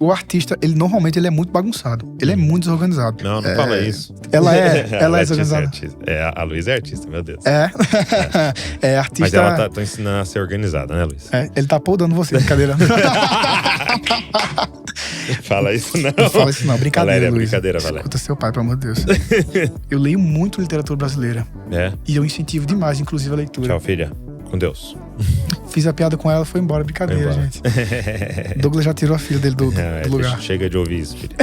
o artista, ele normalmente ele é muito bagunçado. Ele é muito desorganizado. Não fala isso. Ela é desorganizada. A Luísa é artista, meu Deus. É artista. Mas ela tá ensinando a ser organizada, né, Luiz? Ele tá podando você, brincadeira. Fala isso não. Não fala isso não, brincadeira, Valéria, Luiz. brincadeira, Valéria. Escuta seu pai, pelo amor de Deus. Eu leio muito literatura brasileira. E eu incentivo demais, inclusive, a leitura. Tchau, filha. Com Deus. Fiz a piada com ela, foi embora. Brincadeira, gente. Douglas já tirou a filha dele do lugar. Chega de ouvir isso, filha.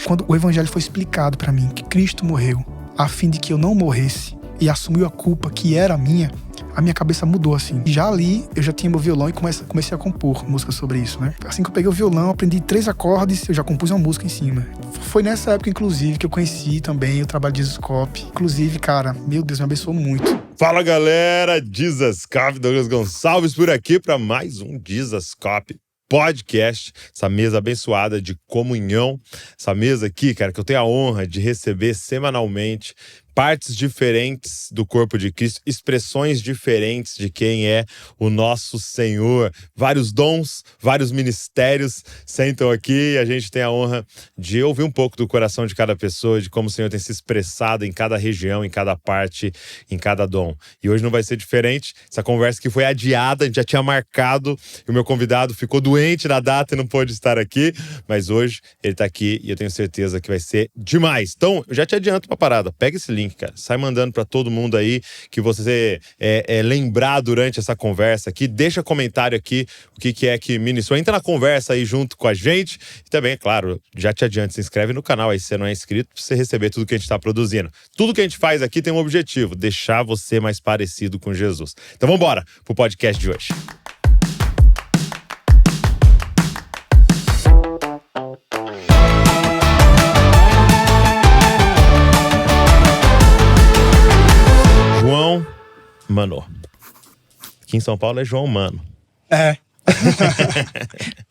Quando o evangelho foi explicado pra mim, que Cristo morreu a fim de que eu não morresse e assumiu a culpa que era minha, a minha cabeça mudou, assim. Já ali, eu já tinha meu violão e comecei a compor músicas sobre isso, né? Assim que eu peguei o violão, aprendi 3 acordes, eu já compus uma música em cima. Foi nessa época, inclusive, que eu conheci também o trabalho de Jesus Cop. Inclusive, cara, meu Deus, me abençoou muito. Fala, galera! Jesus Cop, Douglas Gonçalves por aqui para mais um Jesus Cop podcast, essa mesa abençoada de comunhão, essa mesa aqui, cara, que eu tenho a honra de receber semanalmente partes diferentes do corpo de Cristo, expressões diferentes de quem é o nosso Senhor. Vários dons, vários ministérios sentam aqui e a gente tem a honra de ouvir um pouco do coração de cada pessoa, de como o Senhor tem se expressado em cada região, em cada parte, em cada dom. E hoje não vai ser diferente. Essa conversa que foi adiada, a gente já tinha marcado e o meu convidado ficou doente na data e não pôde estar aqui, mas hoje ele tá aqui e eu tenho certeza que vai ser demais. Então, eu já te adianto uma parada, pega esse link, cara. Sai mandando pra todo mundo aí que você lembrar durante essa conversa aqui. Deixa comentário aqui o que é que ministrou. Entra na conversa aí junto com a gente. E também, é claro, já te adianto, se inscreve no canal aí se você não é inscrito, pra você receber tudo que a gente tá produzindo. Tudo que a gente faz aqui tem um objetivo: deixar você mais parecido com Jesus. Então vamos embora pro podcast de hoje. João Mano. Aqui em São Paulo é João Mano.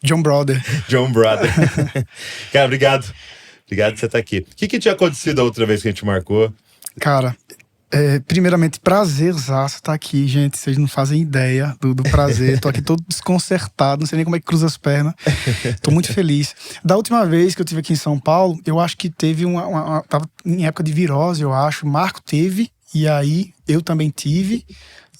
John Brother. John Brother. Cara, obrigado. Obrigado por você estar aqui. O que tinha acontecido a outra vez que a gente marcou? Cara, primeiramente, prazerzaço estar aqui, gente. Vocês não fazem ideia do prazer. Tô aqui todo desconcertado, não sei nem como é que cruza as pernas. Tô muito feliz. Da última vez que eu estive aqui em São Paulo, eu acho que teve tava em época de virose, eu acho. Marco teve, e aí eu também tive.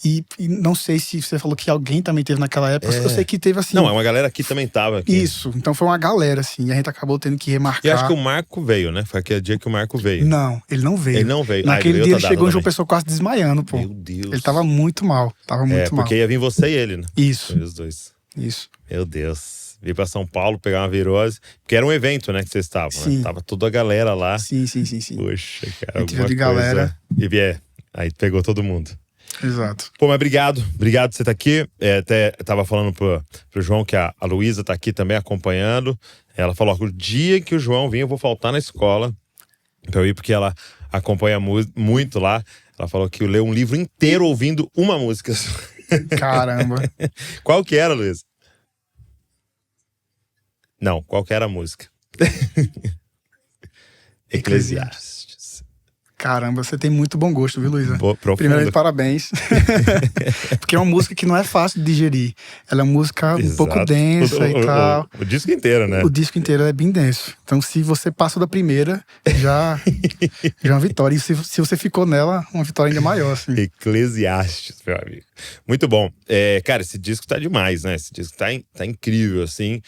E não sei se você falou que alguém também teve naquela época. Eu sei que teve assim. Não, uma galera aqui também tava aqui. Isso, então foi uma galera, assim. E a gente acabou tendo que remarcar. E acho que o Marco veio, né? Foi aquele dia que o Marco veio. Não, ele não veio. Ele não veio. Naquele dia ele chegou em João Pessoa quase desmaiando, pô. Meu Deus. Ele tava muito mal. Porque ia vir você e ele, né? Isso. Foi os dois. Isso. Meu Deus. Vim pra São Paulo pegar uma virose. Porque era um evento, né? Que vocês estavam, Sim. né? Tava toda a galera lá. Sim. Poxa, cara. A gente veio de galera. E aí pegou todo mundo. Exato. Pô, mas obrigado por você estar aqui. Até eu tava falando pro João que a Luísa tá aqui também acompanhando. Ela falou: o dia que o João vir, eu vou faltar na escola pra eu ir, porque ela acompanha muito lá. Ela falou que leu um livro inteiro ouvindo uma música. Caramba. Qual que era, Luísa? Não, qual que era a música? Eclesiastes. Caramba, você tem muito bom gosto, viu, Luísa? Primeiramente, parabéns. Porque é uma música que não é fácil de digerir. Ela é uma música um pouco densa e tal. O disco inteiro, né? O disco inteiro é bem denso. Então, se você passa da primeira, já é uma vitória. E se você ficou nela, uma vitória ainda maior, assim. Eclesiastes, meu amigo. Muito bom. Cara, esse disco tá demais, né? Esse disco tá incrível, assim.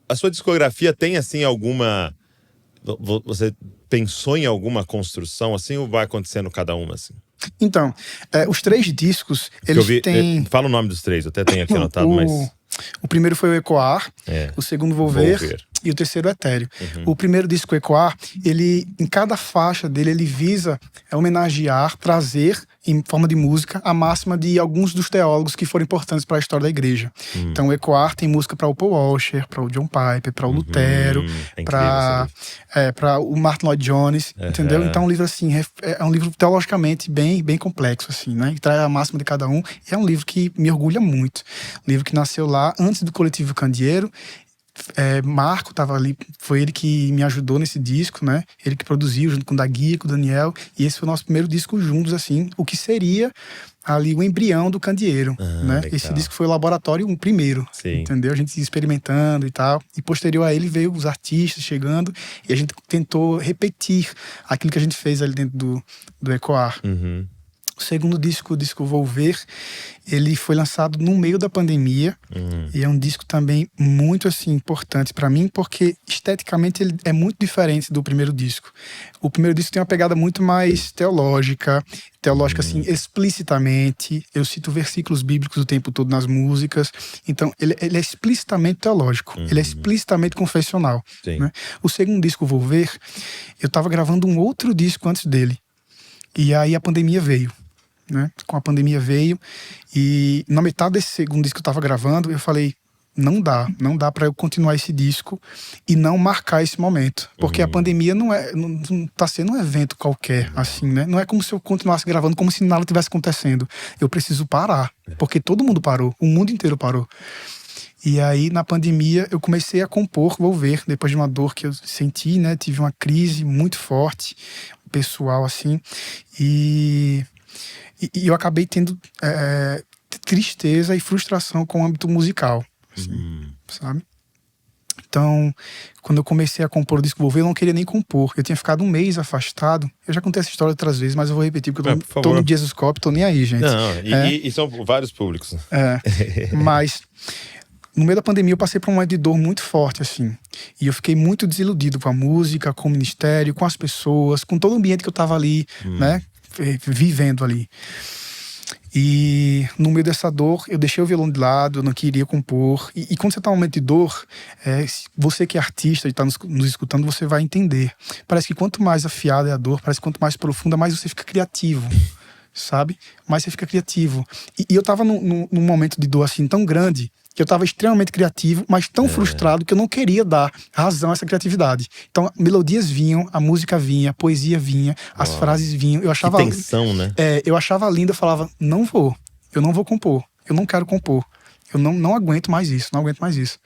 A sua discografia tem, assim, alguma... Você pensou em alguma construção assim ou vai acontecendo cada uma assim? Então, os 3 discos, eles têm... Fala o nome dos 3, eu até tenho aqui anotado, mas... O primeiro foi o Ecoar, o segundo Volver e o terceiro Etéreo. O primeiro disco, Ecoar, ele, em cada faixa dele, ele visa homenagear, trazer, em forma de música, a máxima de alguns dos teólogos que foram importantes para a história da igreja. Então, o Ecoar tem música para o Paul Washer, para o John Piper, para o Lutero, para o Martin Lloyd Jones, entendeu? Então, é um livro assim, é um livro teologicamente bem complexo, assim, né? Que traz a máxima de cada um. E é um livro que me orgulha muito. Um livro que nasceu lá antes do Coletivo Candeeiro. Marco estava ali, foi ele que me ajudou nesse disco, né? Ele que produziu junto com o Daguia, com o Daniel, e esse foi o nosso primeiro disco juntos, assim, o que seria ali o embrião do Candeeiro, né? Legal. Esse disco foi o laboratório primeiro, entendeu? A gente ia experimentando e tal. E posterior a ele veio os artistas chegando e a gente tentou repetir aquilo que a gente fez ali dentro do Ecoar. O segundo disco, o disco Volver, ele foi lançado no meio da pandemia. E é um disco também muito assim importante para mim, porque esteticamente ele é muito diferente do primeiro disco. O primeiro disco tem uma pegada muito mais teológica assim, explicitamente. Eu cito versículos bíblicos o tempo todo nas músicas. Então ele é explicitamente teológico, ele é explicitamente confessional, né? O segundo disco, Volver, eu estava gravando um outro disco antes dele. E aí a pandemia veio, né? Com a pandemia veio, e na metade desse segundo disco que eu tava gravando, eu falei, não dá para eu continuar esse disco e não marcar esse momento, porque a pandemia não tá sendo um evento qualquer, assim, né? Não é como se eu continuasse gravando como se nada tivesse acontecendo. Eu preciso parar, porque todo mundo parou, o mundo inteiro parou. E aí, na pandemia, eu comecei a compor Volver, depois de uma dor que eu senti, né? Tive uma crise muito forte, pessoal, assim, e eu acabei tendo tristeza e frustração com o âmbito musical, assim, sabe? Então, quando eu comecei a compor o disco Volver, eu não queria nem compor. Eu tinha ficado um mês afastado. Eu já contei essa história outras vezes, mas eu vou repetir, porque eu tô no Jesuscope, tô nem aí, gente. Não, e são vários públicos. Mas no meio da pandemia eu passei por um momento de dor muito forte, assim. E eu fiquei muito desiludido com a música, com o ministério, com as pessoas, com todo o ambiente que eu tava ali, né? Vivendo ali. E no meio dessa dor, eu deixei o violão de lado, eu não queria compor. E quando você tá num momento de dor, você que é artista e tá nos escutando, você vai entender. Parece que quanto mais afiada é a dor, parece que quanto mais profunda, mais você fica criativo, sabe? Mais você fica criativo. E eu tava num momento de dor assim tão grande, que eu tava extremamente criativo, mas tão frustrado que eu não queria dar razão a essa criatividade. Então, melodias vinham, a música vinha, a poesia vinha, as frases vinham. Eu achava, que tensão, né? Eu achava lindo, eu falava, eu não vou compor, eu não quero compor. Eu não aguento mais isso, não aguento mais isso.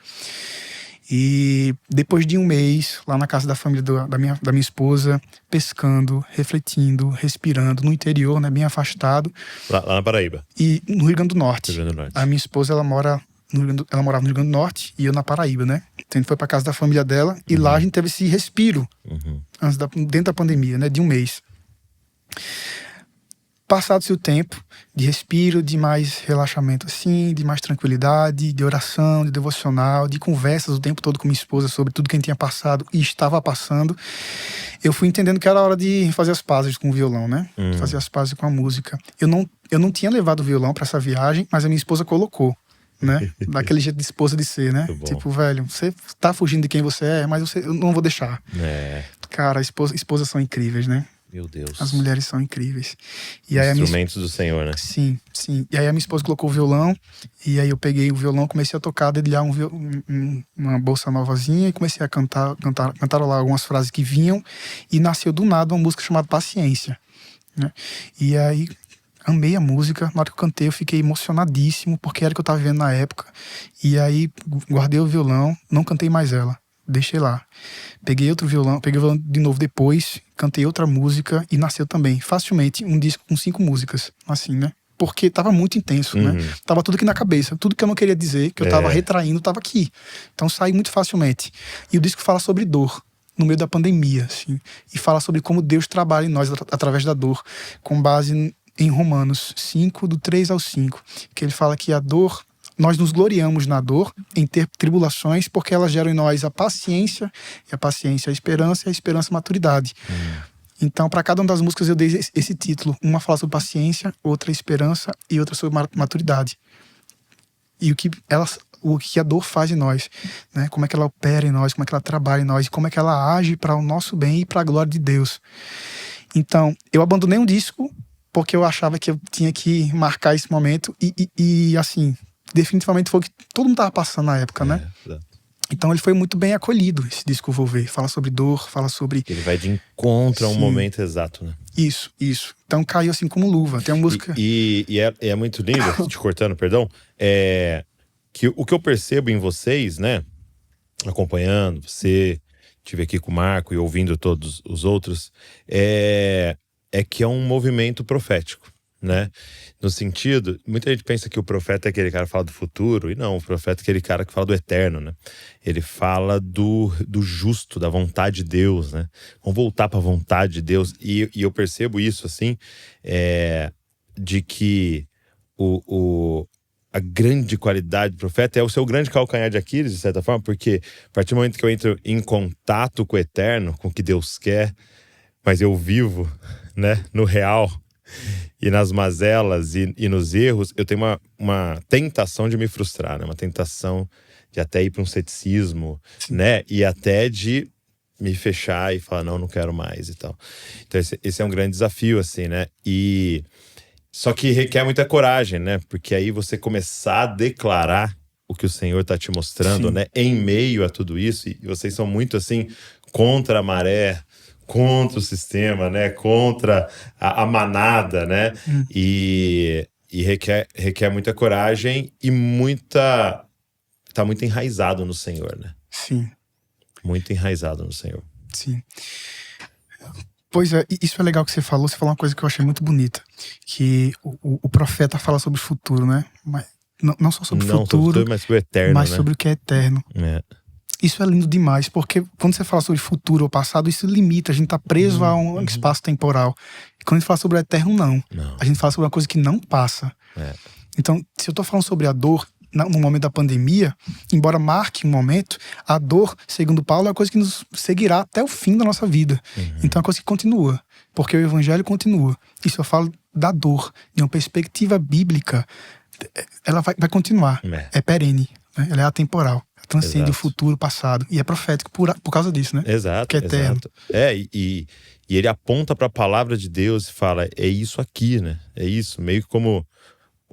E depois de um mês, lá na casa da família da minha esposa, pescando, refletindo, respirando, no interior, né, bem afastado. Lá na Paraíba? E no Rio Grande do Norte. Rio Grande do Norte. A minha esposa, ela morava no Rio Grande do Norte e eu na Paraíba, né? Então a gente foi pra casa da família dela e lá a gente teve esse respiro dentro da pandemia, né? De um mês. Passado-se o tempo de respiro, de mais relaxamento assim, de mais tranquilidade, de oração, de devocional, de conversas o tempo todo com minha esposa sobre tudo que a gente tinha passado e estava passando, eu fui entendendo que era hora de fazer as pazes com o violão, né? Fazer as pazes com a música. Eu não tinha levado o violão para essa viagem, mas a minha esposa colocou, né? Daquele jeito de esposa de ser, né? Tipo, velho, você tá fugindo de quem você é, mas eu não vou deixar. Cara, esposas são incríveis, né? Meu Deus. As mulheres são incríveis. E instrumentos do Senhor, né? Sim. E aí a minha esposa colocou o violão, e aí eu peguei o violão, comecei a tocar, dedilhar uma bolsa novazinha e comecei a cantarolar algumas frases que vinham, e nasceu do nada uma música chamada Paciência, né? E aí amei a música. Na hora que eu cantei, eu fiquei emocionadíssimo, porque era o que eu tava vivendo na época. E aí guardei o violão, não cantei mais ela, deixei lá. Peguei o violão de novo depois, cantei outra música e nasceu também, facilmente, um disco com 5 músicas, assim, né? Porque tava muito intenso, né? Tava tudo aqui na cabeça, tudo que eu não queria dizer, que eu tava retraindo, tava aqui. Então saiu muito facilmente. E o disco fala sobre dor, no meio da pandemia, assim. E fala sobre como Deus trabalha em nós através da dor, com base em Romanos 5, do 3 ao 5, que ele fala que a dor, nós nos gloriamos na dor, em ter tribulações, porque elas geram em nós a paciência, e a paciência a esperança, e a esperança a maturidade. Então, para cada uma das músicas eu dei esse título. Uma fala sobre paciência, outra esperança e outra sobre maturidade. E o que a dor faz em nós, né? Como é que ela opera em nós, como é que ela trabalha em nós, e como é que ela age para o nosso bem e para a glória de Deus. Então, eu abandonei um disco porque eu achava que eu tinha que marcar esse momento e assim, definitivamente foi o que todo mundo estava passando na época, né? Então ele foi muito bem acolhido, esse disco Volver. Fala sobre dor, fala sobre... Ele vai de encontro a um momento exato, né? Isso. Então caiu assim como luva. Tem uma música... E é muito lindo, te cortando, perdão, que o que eu percebo em vocês, né? Acompanhando você, estive aqui com o Marco e ouvindo todos os outros, é que é um movimento profético, né? No sentido, muita gente pensa que o profeta é aquele cara que fala do futuro, e não, o profeta é aquele cara que fala do eterno, né? Ele fala do justo, da vontade de Deus, né? Vamos voltar para a vontade de Deus. E eu percebo isso, assim, de que a grande qualidade do profeta é o seu grande calcanhar de Aquiles, de certa forma, porque a partir do momento que eu entro em contato com o eterno, com o que Deus quer, mas eu vivo, né, no real, e nas mazelas e nos erros, eu tenho uma tentação de me frustrar, né? Uma tentação de até ir para um ceticismo, né? E até de me fechar e falar, não quero mais e tal. Então esse é um grande desafio, assim, né? Só que requer muita coragem, né? Porque aí você começar a declarar o que o Senhor está te mostrando, né? Em meio a tudo isso, e vocês são muito, assim, contra a maré, contra o sistema, né? Contra a manada, né? E requer muita coragem e tá muito enraizado no Senhor, né? Sim. Muito enraizado no Senhor. Sim. Pois é, isso é legal que você falou uma coisa que eu achei muito bonita, que o profeta fala sobre o futuro, né? Mas não só sobre o futuro, mas sobre o eterno, mas né? sobre o que é eterno. Isso é lindo demais, porque quando você fala sobre futuro ou passado, isso limita, a gente tá preso a um espaço temporal. E quando a gente fala sobre o eterno, não. A gente fala sobre uma coisa que não passa. Então, se eu tô falando sobre a dor, no momento da pandemia, embora marque um momento, a dor, segundo Paulo, é uma coisa que nos seguirá até o fim da nossa vida. Então é uma coisa que continua, porque o evangelho continua. E se eu falo da dor, de uma perspectiva bíblica, ela vai continuar. É perene, né? Ela é atemporal. Transcende o futuro, o passado. E é profético por causa disso, né? Exato. Que é eterno. E ele aponta para a palavra de Deus e fala, é isso aqui, né? É isso, meio que como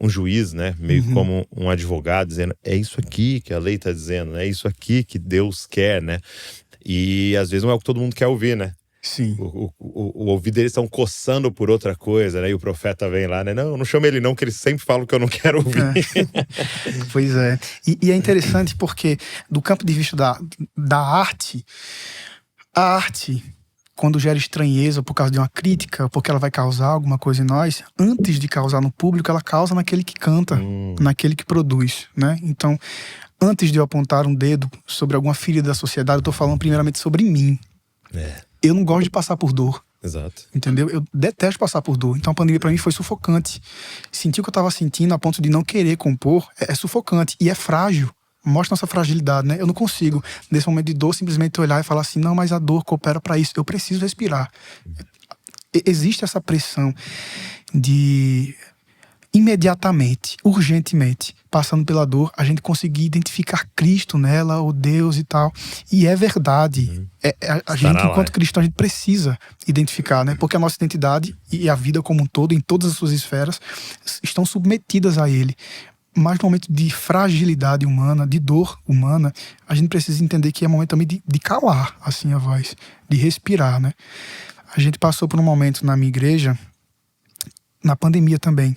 um juiz, né? Meio como um advogado dizendo, é isso aqui que a lei está dizendo, né? É isso aqui que Deus quer, né? E às vezes não é o que todo mundo quer ouvir, né? Sim. O ouvido deles estão coçando por outra coisa, né? E o profeta vem lá, né? Não chama ele não, que ele sempre fala o que eu não quero ouvir. Pois é. E é interessante porque, do campo de vista da arte, a arte, quando gera estranheza por causa de uma crítica, porque ela vai causar alguma coisa em nós, antes de causar no público, ela causa naquele que canta, naquele que produz, né? Então, antes de eu apontar um dedo sobre alguma ferida da sociedade, eu tô falando primeiramente sobre mim. Eu não gosto de passar por dor. Exato. Entendeu? Eu detesto passar por dor. Então a pandemia pra mim foi sufocante. Sentir o que eu tava sentindo a ponto de não querer compor é sufocante. E é frágil. Mostra nossa fragilidade, né? Eu não consigo, nesse momento de dor, simplesmente olhar e falar assim, não, mas a dor coopera pra isso. Eu preciso respirar. Existe essa pressão de imediatamente, urgentemente, passando pela dor, a gente conseguir identificar Cristo nela, ou Deus e tal. E é verdade. A gente, enquanto cristão, a gente precisa identificar, né? Porque a nossa identidade e a vida como um todo, em todas as suas esferas, estão submetidas a Ele. Mas no momento de fragilidade humana, de dor humana, a gente precisa entender que é momento também de calar, assim, a voz, de respirar, né? A gente passou por um momento na minha igreja, na pandemia também.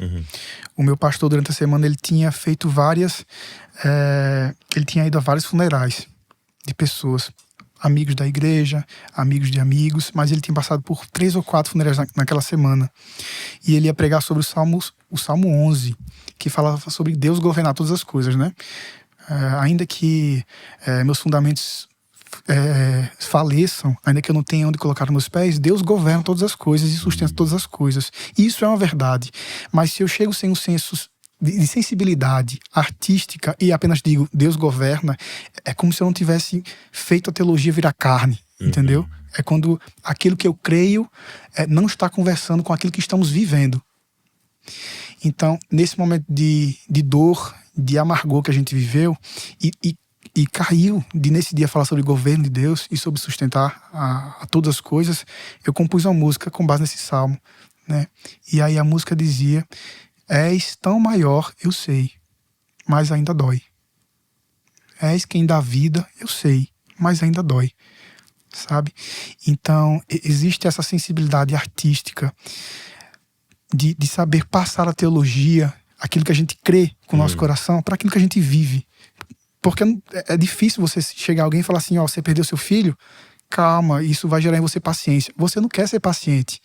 O meu pastor, durante a semana, ele tinha feito ele tinha ido a vários funerais de pessoas, amigos da igreja, amigos de amigos, mas ele tinha passado por 3 ou 4 funerais naquela semana. E ele ia pregar sobre o Salmo 11, que falava sobre Deus governar todas as coisas, né? Ainda que meus fundamentos faleçam, ainda que eu não tenha onde colocar meus pés, Deus governa todas as coisas e sustenta todas as coisas. Isso é uma verdade. Mas se eu chego sem um senso de sensibilidade artística e apenas digo Deus governa, é como se eu não tivesse feito a teologia virar carne, entendeu? É quando aquilo que eu creio não está conversando com aquilo que estamos vivendo. Então, nesse momento de dor, de amargor que a gente viveu, e caiu de nesse dia falar sobre o governo de Deus e sobre sustentar a todas as coisas, eu compus uma música com base nesse salmo, né? E aí a música dizia: és tão maior, eu sei, mas ainda dói. És quem dá vida, eu sei, mas ainda dói. Sabe? Então, existe essa sensibilidade artística de saber passar a teologia, aquilo que a gente crê com o nosso coração, para aquilo que a gente vive. Porque é difícil você chegar a alguém e falar assim, ó, você perdeu seu filho? Calma, isso vai gerar em você paciência. Você não quer ser paciente.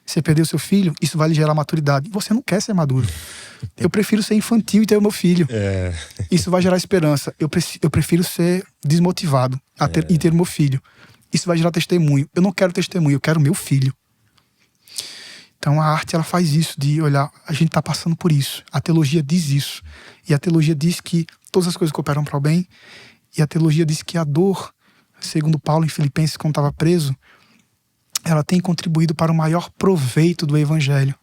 Você perdeu seu filho, isso vai lhe gerar maturidade. Você não quer ser maduro. Eu prefiro ser infantil e ter o meu filho. Isso vai gerar esperança. Eu prefiro ser desmotivado e ter o meu filho. Isso vai gerar testemunho. Eu não quero testemunho, eu quero meu filho. Então a arte, ela faz isso, de olhar, a gente está passando por isso. A teologia diz isso. E a teologia diz que todas as coisas cooperam para o bem. E a teologia diz que a dor, segundo Paulo em Filipenses, quando estava preso, ela tem contribuído para o maior proveito do evangelho.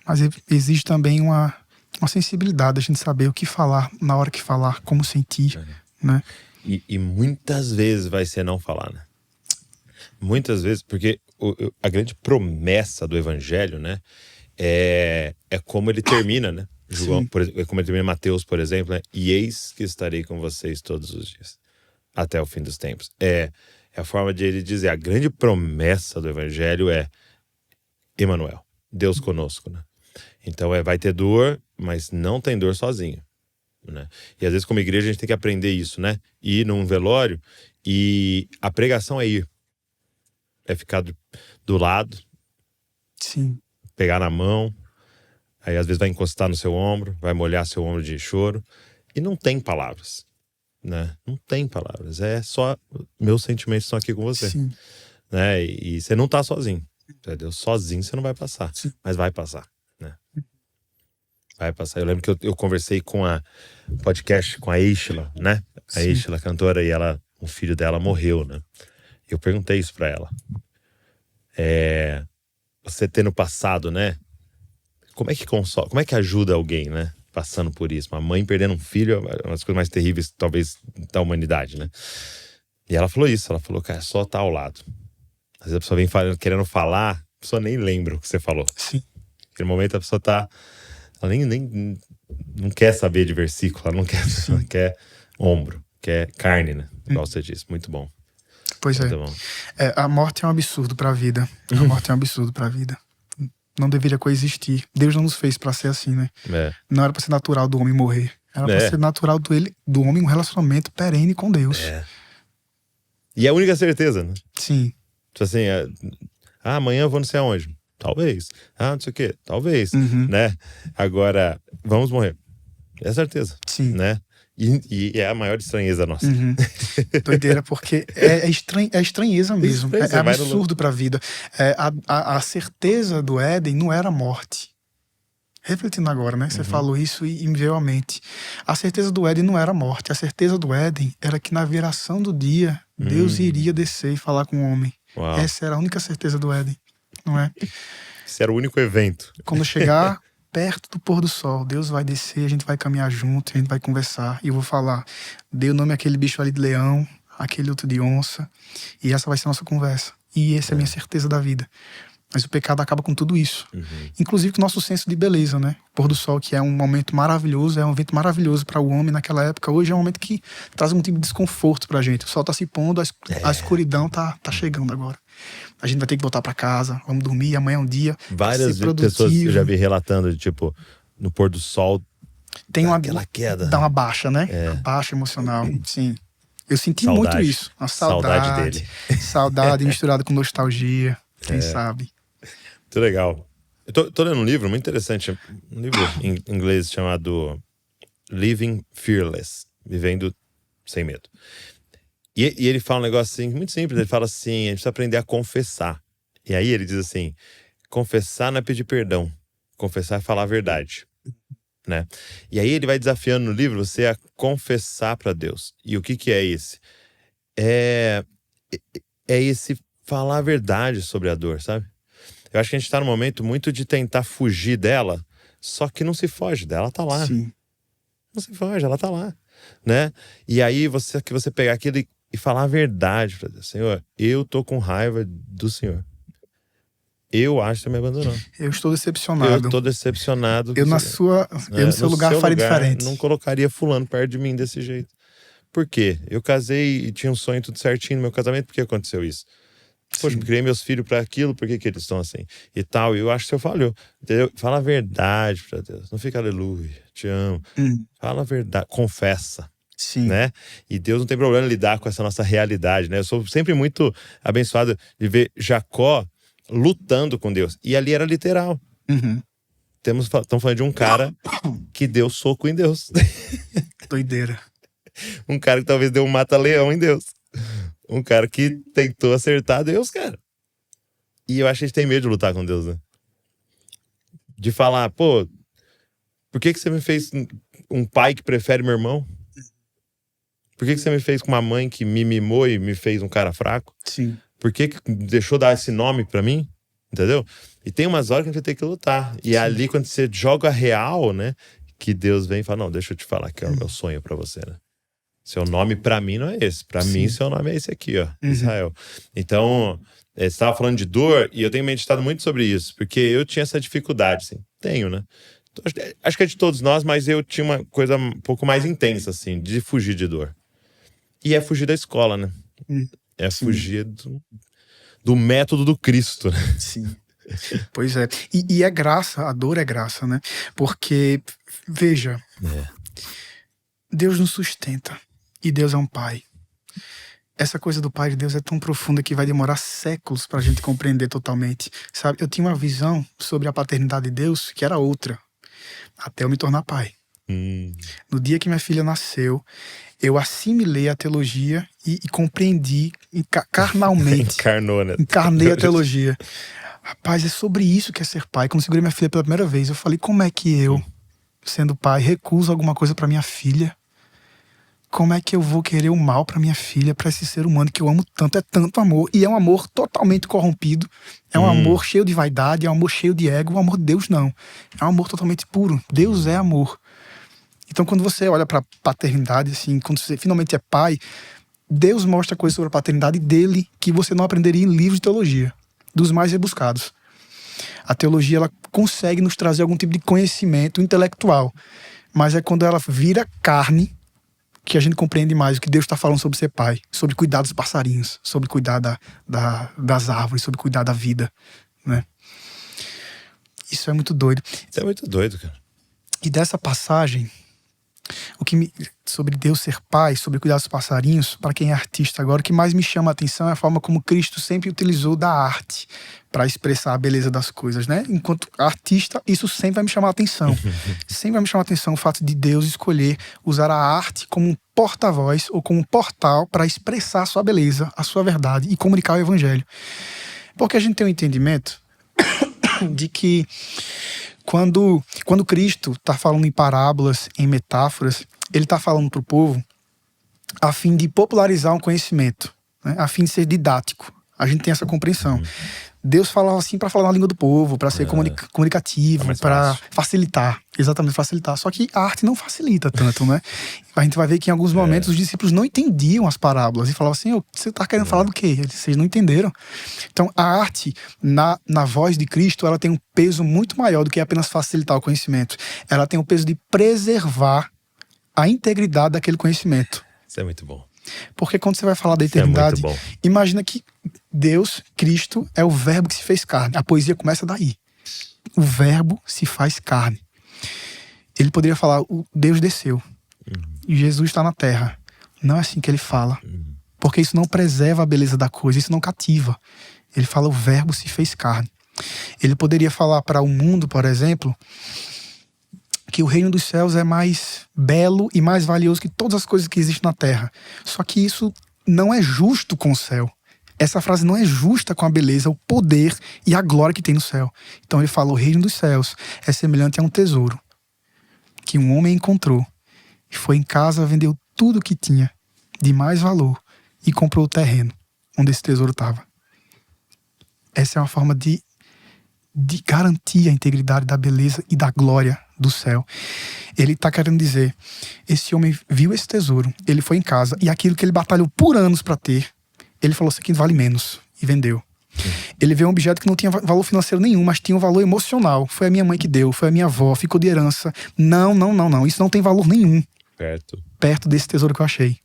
Mas exige também uma sensibilidade, a gente saber o que falar, na hora que falar, como sentir, né? E muitas vezes vai ser não falar, né? Muitas vezes, porque a grande promessa do evangelho, né, é como ele termina, né? João, como ele termina Mateus, por exemplo, né? E eis que estarei com vocês todos os dias, até o fim dos tempos. É a forma de ele dizer, a grande promessa do evangelho é Emanuel, Deus conosco, né? Então vai ter dor, mas não tem dor sozinho, né? E às vezes como igreja a gente tem que aprender isso, né? Ir num velório e a pregação é ir. É ficar do lado, Sim. Pegar na mão, aí às vezes vai encostar no seu ombro, vai molhar seu ombro de choro, e não tem palavras, né? Não tem palavras, é só meus sentimentos estão aqui com você. Sim. Né? E você não tá sozinho, entendeu? Sozinho você não vai passar, mas vai passar, né? Vai passar. Eu lembro que eu conversei com a podcast com a Eishla, né? A Eishla, cantora, e o filho dela morreu, né? Eu perguntei isso pra ela. Você tendo passado, né? Como é que consola, como é que ajuda alguém, né? Passando por isso. Uma mãe perdendo um filho é uma das coisas mais terríveis, talvez, da humanidade, né? E ela falou isso, ela falou, cara, só tá ao lado. Às vezes a pessoa vem querendo falar, a pessoa nem lembra o que você falou. Sim. Naquele momento a pessoa tá... Ela nem não quer saber de versículo, ela não quer, ela quer ombro, quer carne, né? Igual você disse, muito bom. Pois muito bom. A morte é um absurdo pra vida. A morte é um absurdo pra vida. Não deveria coexistir. Deus não nos fez pra ser assim, né? Não era pra ser natural do homem morrer. Era pra ser natural do homem um relacionamento perene com Deus. E é a única certeza, né? Sim. Tipo assim, amanhã eu vou não sei aonde. Talvez. Não sei o quê. Talvez. Né? Agora, vamos morrer. É certeza. Sim. Né? E é a maior estranheza nossa. Doideira, porque é estranheza mesmo. É absurdo pra vida. A certeza do Éden não era a morte. Refletindo agora, né? Você falou isso e me veio à mente. A certeza do Éden não era a morte. A certeza do Éden era que na viração do dia, Deus iria descer e falar com o homem. Uau. Essa era a única certeza do Éden, não é? Esse era o único evento. Quando chegar perto do pôr do sol, Deus vai descer, a gente vai caminhar junto, a gente vai conversar. E eu vou falar, dê o nome àquele bicho ali de leão, aquele outro de onça. E essa vai ser a nossa conversa. E essa é a minha certeza da vida. Mas o pecado acaba com tudo isso. Inclusive com o nosso senso de beleza, né? O pôr do sol, que é um momento maravilhoso, é um evento maravilhoso para o homem naquela época. Hoje é um momento que traz um tipo de desconforto pra gente. O sol tá se pondo, a escuridão tá chegando agora. A gente vai ter que voltar pra casa, vamos dormir, amanhã é um dia. Várias pessoas eu já vi relatando, tipo, no pôr do sol, tem aquela queda. Dá uma baixa, né? Uma baixa emocional, sim. Eu senti muito isso. Uma saudade dele. Saudade misturada com nostalgia, quem sabe. Muito legal. Eu tô lendo um livro muito interessante, um livro em inglês chamado Living Fearless, Vivendo Sem Medo. E ele fala um negócio assim, muito simples, ele fala assim, a gente precisa aprender a confessar. E aí ele diz assim, confessar não é pedir perdão, confessar é falar a verdade, né? E aí ele vai desafiando no livro você a confessar para Deus. E o que é esse? É esse falar a verdade sobre a dor, sabe? Eu acho que a gente tá num momento muito de tentar fugir dela, só que não se foge dela, ela tá lá. Sim. Não se foge, ela tá lá, né? E aí você pegar aquilo e falar a verdade pra Deus. Senhor, eu tô com raiva do Senhor. Eu acho que você me abandonou. Eu estou decepcionado. Eu tô decepcionado. Eu no seu lugar faria diferente. Não colocaria fulano perto de mim desse jeito. Por quê? Eu casei e tinha um sonho tudo certinho no meu casamento, por que aconteceu isso? Poxa, criei meus filhos pra aquilo, por que eles estão assim? E tal, e eu acho que você falhou. Entendeu? Fala a verdade pra Deus. Não fica aleluia, te amo. Fala a verdade, confessa. Sim. Né? E Deus não tem problema em lidar com essa nossa realidade, né? Eu sou sempre muito abençoado de ver Jacó lutando com Deus. E ali era literal. Estamos falando de um cara que deu soco em Deus. Doideira. Um cara que talvez deu um mata-leão em Deus. Um cara que tentou acertar Deus, cara. E eu acho que a gente tem medo de lutar com Deus, né? De falar, pô, por que você me fez um pai que prefere meu irmão? Por que você me fez com uma mãe que me mimou e me fez um cara fraco? Sim. Por que deixou dar esse nome pra mim? Entendeu? E tem umas horas que a gente vai ter que lutar. E é ali, quando você joga real, né? Que Deus vem e fala, não, deixa eu te falar que é o meu sonho pra você, né? Seu nome pra mim não é esse. Pra mim, seu nome é esse aqui, ó. Israel. Então, você estava falando de dor, e eu tenho meditado muito sobre isso. Porque eu tinha essa dificuldade, assim. Tenho, né? Acho que é de todos nós, mas eu tinha uma coisa um pouco mais intensa, assim, de fugir de dor. E é fugir da escola, né? É fugir do método do Cristo, né? Sim. Pois é. E é graça, a dor é graça, né? Porque, veja, Deus nos sustenta. E Deus é um pai. Essa coisa do pai de Deus é tão profunda que vai demorar séculos pra gente compreender totalmente. Sabe, eu tinha uma visão sobre a paternidade de Deus que era outra. Até eu me tornar pai. No dia que minha filha nasceu, eu assimilei a teologia e compreendi carnalmente. Encarnou, né? Encarnei a teologia. Rapaz, é sobre isso que é ser pai. Quando eu segurei minha filha pela primeira vez, eu falei, como é que eu, sendo pai, recuso alguma coisa pra minha filha? Como é que eu vou querer o mal pra minha filha, pra esse ser humano que eu amo tanto? É tanto amor. E é um amor totalmente corrompido. É um amor cheio de vaidade, é um amor cheio de ego. O amor de Deus não. É um amor totalmente puro. Deus é amor. Então, quando você olha pra paternidade, assim, quando você finalmente é pai, Deus mostra coisas sobre a paternidade dele que você não aprenderia em livros de teologia, dos mais rebuscados. A teologia, ela consegue nos trazer algum tipo de conhecimento intelectual, mas é quando ela vira carne que a gente compreende mais o que Deus está falando sobre ser pai, sobre cuidar dos passarinhos, sobre cuidar das árvores, sobre cuidar da vida, né? Isso é muito doido. Isso é muito doido, cara. E dessa passagem, sobre Deus ser pai, sobre cuidar dos passarinhos, para quem é artista agora, o que mais me chama a atenção é a forma como Cristo sempre utilizou da arte para expressar a beleza das coisas, né? Enquanto artista, isso sempre vai me chamar a atenção. Sempre vai me chamar a atenção o fato de Deus escolher usar a arte como um porta-voz ou como um portal para expressar a sua beleza, a sua verdade e comunicar o evangelho. Porque a gente tem um entendimento de que quando Cristo está falando em parábolas, em metáforas, ele está falando para o povo a fim de popularizar um conhecimento, né? A fim de ser didático. A gente tem essa compreensão. Deus falava assim para falar na língua do povo, para ser comunicativo, para facilitar. Exatamente, facilitar. Só que a arte não facilita tanto, né? A gente vai ver que em alguns momentos os discípulos não entendiam as parábolas e falavam assim, você está querendo falar do quê? Vocês não entenderam. Então a arte, na voz de Cristo, ela tem um peso muito maior do que apenas facilitar o conhecimento. Ela tem o peso de preservar a integridade daquele conhecimento. Isso é muito bom. Porque quando você vai falar da eternidade, imagina que Deus, Cristo, é o verbo que se fez carne. A poesia começa daí. O verbo se faz carne. Ele poderia falar, o Deus desceu. E Jesus está na terra. Não é assim que ele fala. Porque isso não preserva a beleza da coisa, isso não cativa. Ele fala, o verbo se fez carne. Ele poderia falar para o mundo, por exemplo, que o reino dos céus é mais belo e mais valioso que todas as coisas que existem na terra. Só que isso não é justo com o céu. Essa frase não é justa com a beleza, o poder e a glória que tem no céu. Então ele fala, o reino dos céus é semelhante a um tesouro que um homem encontrou e foi em casa, vendeu tudo o que tinha de mais valor e comprou o terreno onde esse tesouro estava. Essa é uma forma de garantir a integridade da beleza e da glória do céu. Ele está querendo dizer, esse homem viu esse tesouro, ele foi em casa e aquilo que ele batalhou por anos para ter, ele falou, isso aqui vale menos, e vendeu. Ele vê um objeto que não tinha valor financeiro nenhum, mas tinha um valor emocional. Foi a minha mãe que deu, foi a minha avó, ficou de herança. Não, isso não tem valor nenhum perto desse tesouro que eu achei.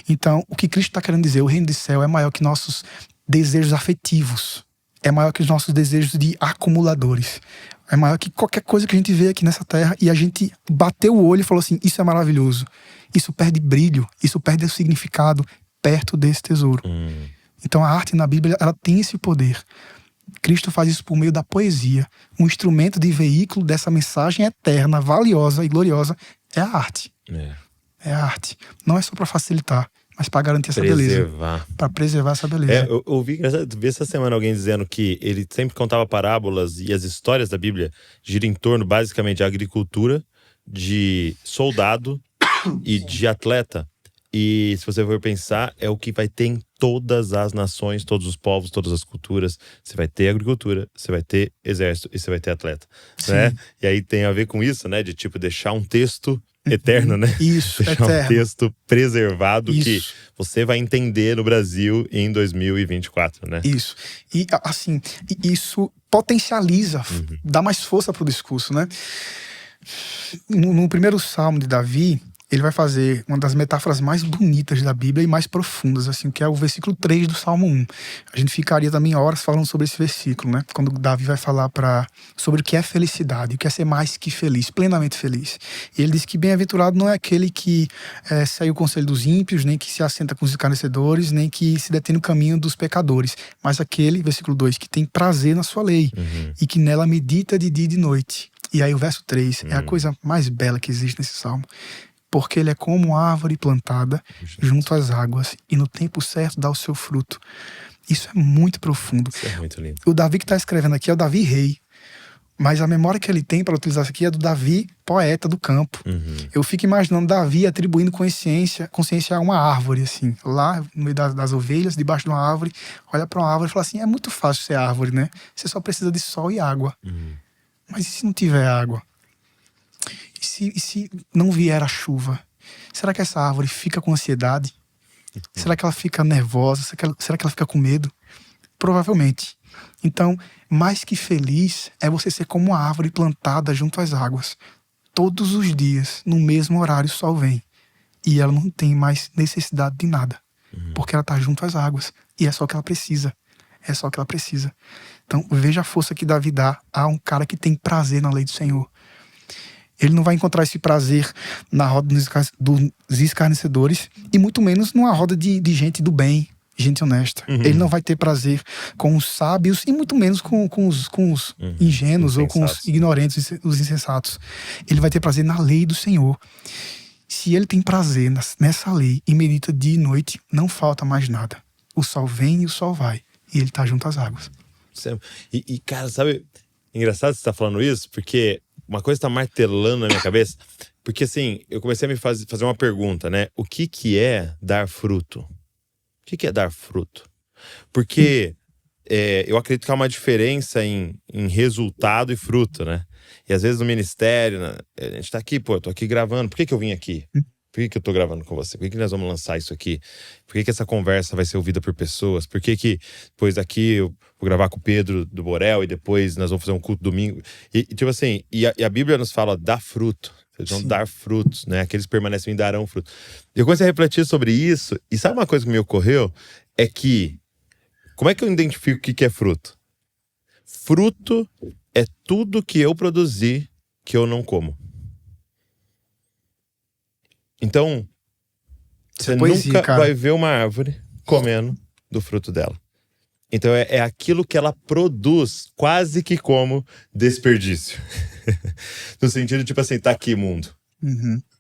Então, o que Cristo está querendo dizer, o reino do céu é maior que nossos desejos afetivos, é maior que os nossos desejos de acumuladores, é maior que qualquer coisa que a gente vê aqui nessa terra e a gente bateu o olho e falou assim, isso é maravilhoso. Isso perde brilho, isso perde o significado perto desse tesouro. Então a arte na Bíblia, ela tem esse poder Cristo faz isso por meio da poesia. Um instrumento de veículo dessa mensagem eterna, valiosa e gloriosa é a arte. É a arte. Não é só para facilitar, mas para garantir essa beleza. Para preservar essa beleza. Eu ouvi essa semana alguém dizendo que ele sempre contava parábolas e as histórias da Bíblia giram em torno basicamente de agricultura, de soldado e de atleta. E se você for pensar, é o que vai ter em todas as nações, todos os povos, todas as culturas. Você vai ter agricultura, você vai ter exército e você vai ter atleta, né? E aí tem a ver com isso, né? De tipo deixar um texto eterno, né? Isso, deixar eterno. um texto preservado isso. Que você vai entender no Brasil em 2024, né? Isso. E assim, isso potencializa, dá mais força pro discurso, né? No primeiro salmo de Davi, ele vai fazer uma das metáforas mais bonitas da Bíblia e mais profundas, assim, que é o versículo 3 do Salmo 1. A gente ficaria também horas falando sobre esse versículo, né? Quando Davi vai falar sobre o que é felicidade, o que é ser mais que feliz, plenamente feliz. E ele diz que bem-aventurado não é aquele que segue o conselho dos ímpios, nem que se assenta com os escarnecedores, nem que se detém no caminho dos pecadores, mas aquele, versículo 2, que tem prazer na sua lei e que nela medita de dia e de noite. E aí o verso 3 é a coisa mais bela que existe nesse salmo. Porque ele é como uma árvore plantada junto às águas e no tempo certo dá o seu fruto. Isso é muito profundo. Isso é muito lindo. O Davi que está escrevendo aqui é o Davi rei, mas a memória que ele tem para utilizar isso aqui é do Davi poeta do campo. Eu fico imaginando Davi atribuindo consciência a uma árvore, assim, lá no meio das ovelhas, debaixo de uma árvore, olha para uma árvore e fala assim, é muito fácil ser árvore, né? Você só precisa de sol e água. Mas e se não tiver água? E se não vier a chuva? Será que essa árvore fica com ansiedade? Será que ela fica nervosa? Será que ela fica com medo? Provavelmente. Então, mais que feliz é você ser como uma árvore plantada junto às águas. Todos os dias, no mesmo horário, o sol vem. E ela não tem mais necessidade de nada. Porque ela está junto às águas. E é só o que ela precisa. É só o que ela precisa. Então, veja a força que Davi dá a um cara que tem prazer na lei do Senhor. Ele não vai encontrar esse prazer na roda dos escarnecedores e muito menos numa roda de gente do bem, gente honesta. Ele não vai ter prazer com os sábios e muito menos com os ingênuos ou com os ignorantes, os insensatos. Ele vai ter prazer na lei do Senhor. Se ele tem prazer nessa lei e medita dia e noite, não falta mais nada. O sol vem e o sol vai. E ele tá junto às águas. E cara, sabe, engraçado você estar falando isso, porque uma coisa tá martelando na minha cabeça, porque assim, eu comecei a me fazer uma pergunta, né? O que é dar fruto? O que é dar fruto? Porque eu acredito que há uma diferença em resultado e fruto, né? E às vezes no ministério, né, a gente tá aqui, eu tô aqui gravando, por que eu vim aqui? Por que eu tô gravando com você? Por que nós vamos lançar isso aqui? Por que essa conversa vai ser ouvida por pessoas? Por que depois daqui eu vou gravar com o Pedro do Borel e depois nós vamos fazer um culto domingo? E tipo assim, e a Bíblia nos fala, dá fruto. Vocês vão dar frutos, né? Aqueles que permanecem e darão fruto. Eu comecei a refletir sobre isso e sabe uma coisa que me ocorreu? É que, como é que eu identifico o que é fruto? Fruto é tudo que eu produzi que eu não como. Então, você nunca vai ver uma árvore comendo do fruto dela. Então, é aquilo que ela produz quase que como desperdício. No sentido, tipo assim, tá aqui, mundo.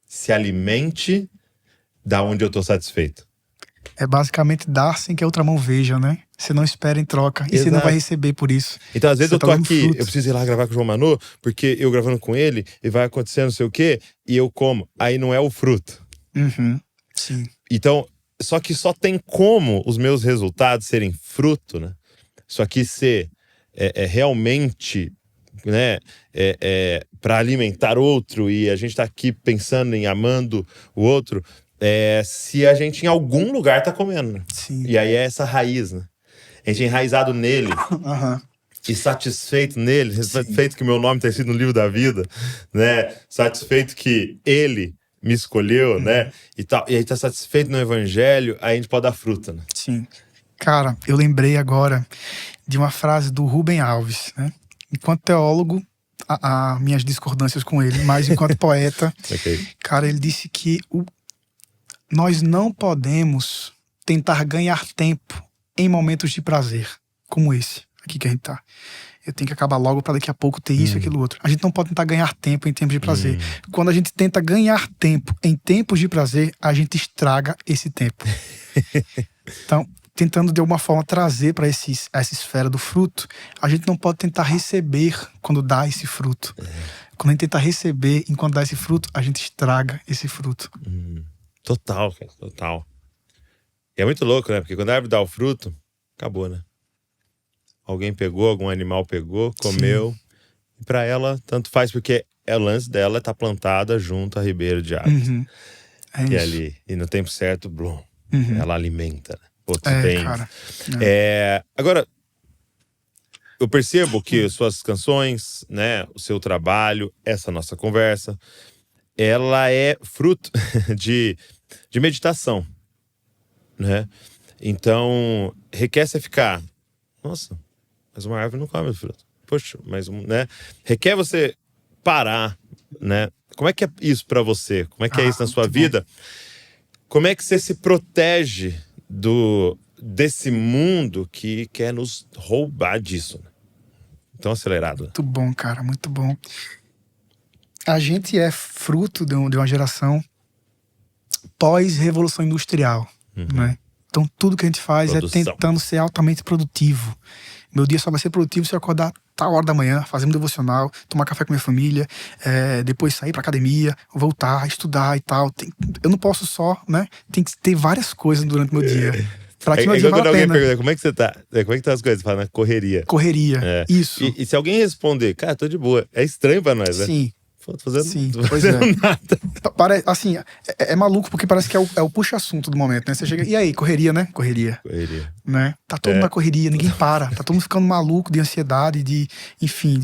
Se alimente da onde eu tô satisfeito. É basicamente dar sem que a outra mão veja, né? Você não espera em troca. E você não vai receber por isso. Então, às vezes eu tô aqui, eu preciso ir lá gravar com o João Manu, porque eu gravando com ele, e vai acontecer não sei o quê, e eu como. Aí não é o fruto. Sim. Então, só que só tem como os meus resultados serem fruto, né? Só que ser realmente, né, para alimentar outro, e a gente tá aqui pensando em amando o outro, se a gente em algum lugar tá comendo, né? Sim. E aí é essa raiz, né? A gente é enraizado nele. E satisfeito nele, satisfeito que meu nome tá escrito no livro da vida, né? Satisfeito que ele me escolheu, né? E tal. E aí tá satisfeito no evangelho, aí a gente pode dar fruta, né? Sim. Cara, eu lembrei agora de uma frase do Rubem Alves, né? Enquanto teólogo, minhas discordâncias com ele, mas enquanto poeta, cara, ele disse que nós não podemos tentar ganhar tempo em momentos de prazer como esse. aqui que a gente tá. Eu tenho que acabar logo para daqui a pouco ter isso e aquilo outro. A gente não pode tentar ganhar tempo em tempos de prazer. Quando a gente tenta ganhar tempo em tempos de prazer, a gente estraga esse tempo. Então, tentando de alguma forma trazer para essa esfera do fruto, a gente não pode tentar receber quando dá esse fruto. Quando a gente tenta receber enquanto dá esse fruto, a gente estraga esse fruto. Total, cara, total. E é muito louco, né? Porque quando a árvore dá o fruto, acabou, né? Alguém pegou, algum animal pegou, comeu. Sim. E pra ela, tanto faz, porque o lance dela tá plantada junto à ribeira de águas. E ali, e no tempo certo, blum, ela alimenta outros bens. Cara. Agora, eu percebo que suas canções, né, o seu trabalho, essa nossa conversa, ela é fruto de meditação, né? Então, requer você ficar, nossa, mas uma árvore não come fruto. Poxa, mas, né? Requer você parar, né? Como é que é isso pra você? Como é que é isso na sua vida? Bom. Como é que você se protege desse mundo que quer nos roubar disso? Né? Tão acelerado. Muito bom, cara, muito bom. A gente é fruto de uma geração pós-revolução industrial, né? Então tudo que a gente faz é tentando ser altamente produtivo. Meu dia só vai ser produtivo se eu acordar tal hora da manhã, fazer um devocional, tomar café com minha família, depois sair pra academia, voltar, estudar e tal. Eu não posso só, né? Tem que ter várias coisas durante o meu dia. Pra que meu dia vale a pena. Pergunta, como é que você tá? Como é que tá as coisas? Fala, na correria. Correria, isso. E se alguém responder, cara, tô de boa, é estranho pra nós, né? Sim. Tô fazendo nada. Assim, é maluco porque parece que é o puxa-assunto do momento, né? Você chega, e aí, correria, né? Correria. Né? Tá todo mundo na correria, ninguém para. Tá todo mundo ficando maluco de ansiedade, de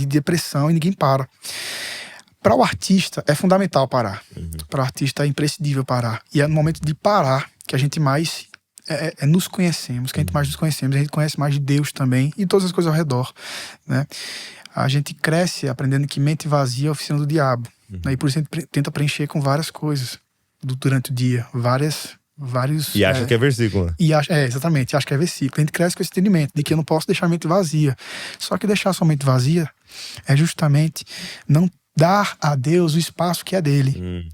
depressão, e ninguém para. Para o artista é fundamental parar. Para o artista é imprescindível parar. E é no momento de parar que a gente mais nos conhecemos, que a gente mais nos conhecemos, a gente conhece mais de Deus também e todas as coisas ao redor, né? A gente cresce aprendendo que mente vazia é a oficina do diabo. Né? E por isso a gente tenta preencher com várias coisas durante o dia. Vários... E acha que é versículo. Né? Exatamente. Acha que é versículo. A gente cresce com esse entendimento de que eu não posso deixar a mente vazia. Só que deixar sua mente vazia é justamente não dar a Deus o espaço que é dele.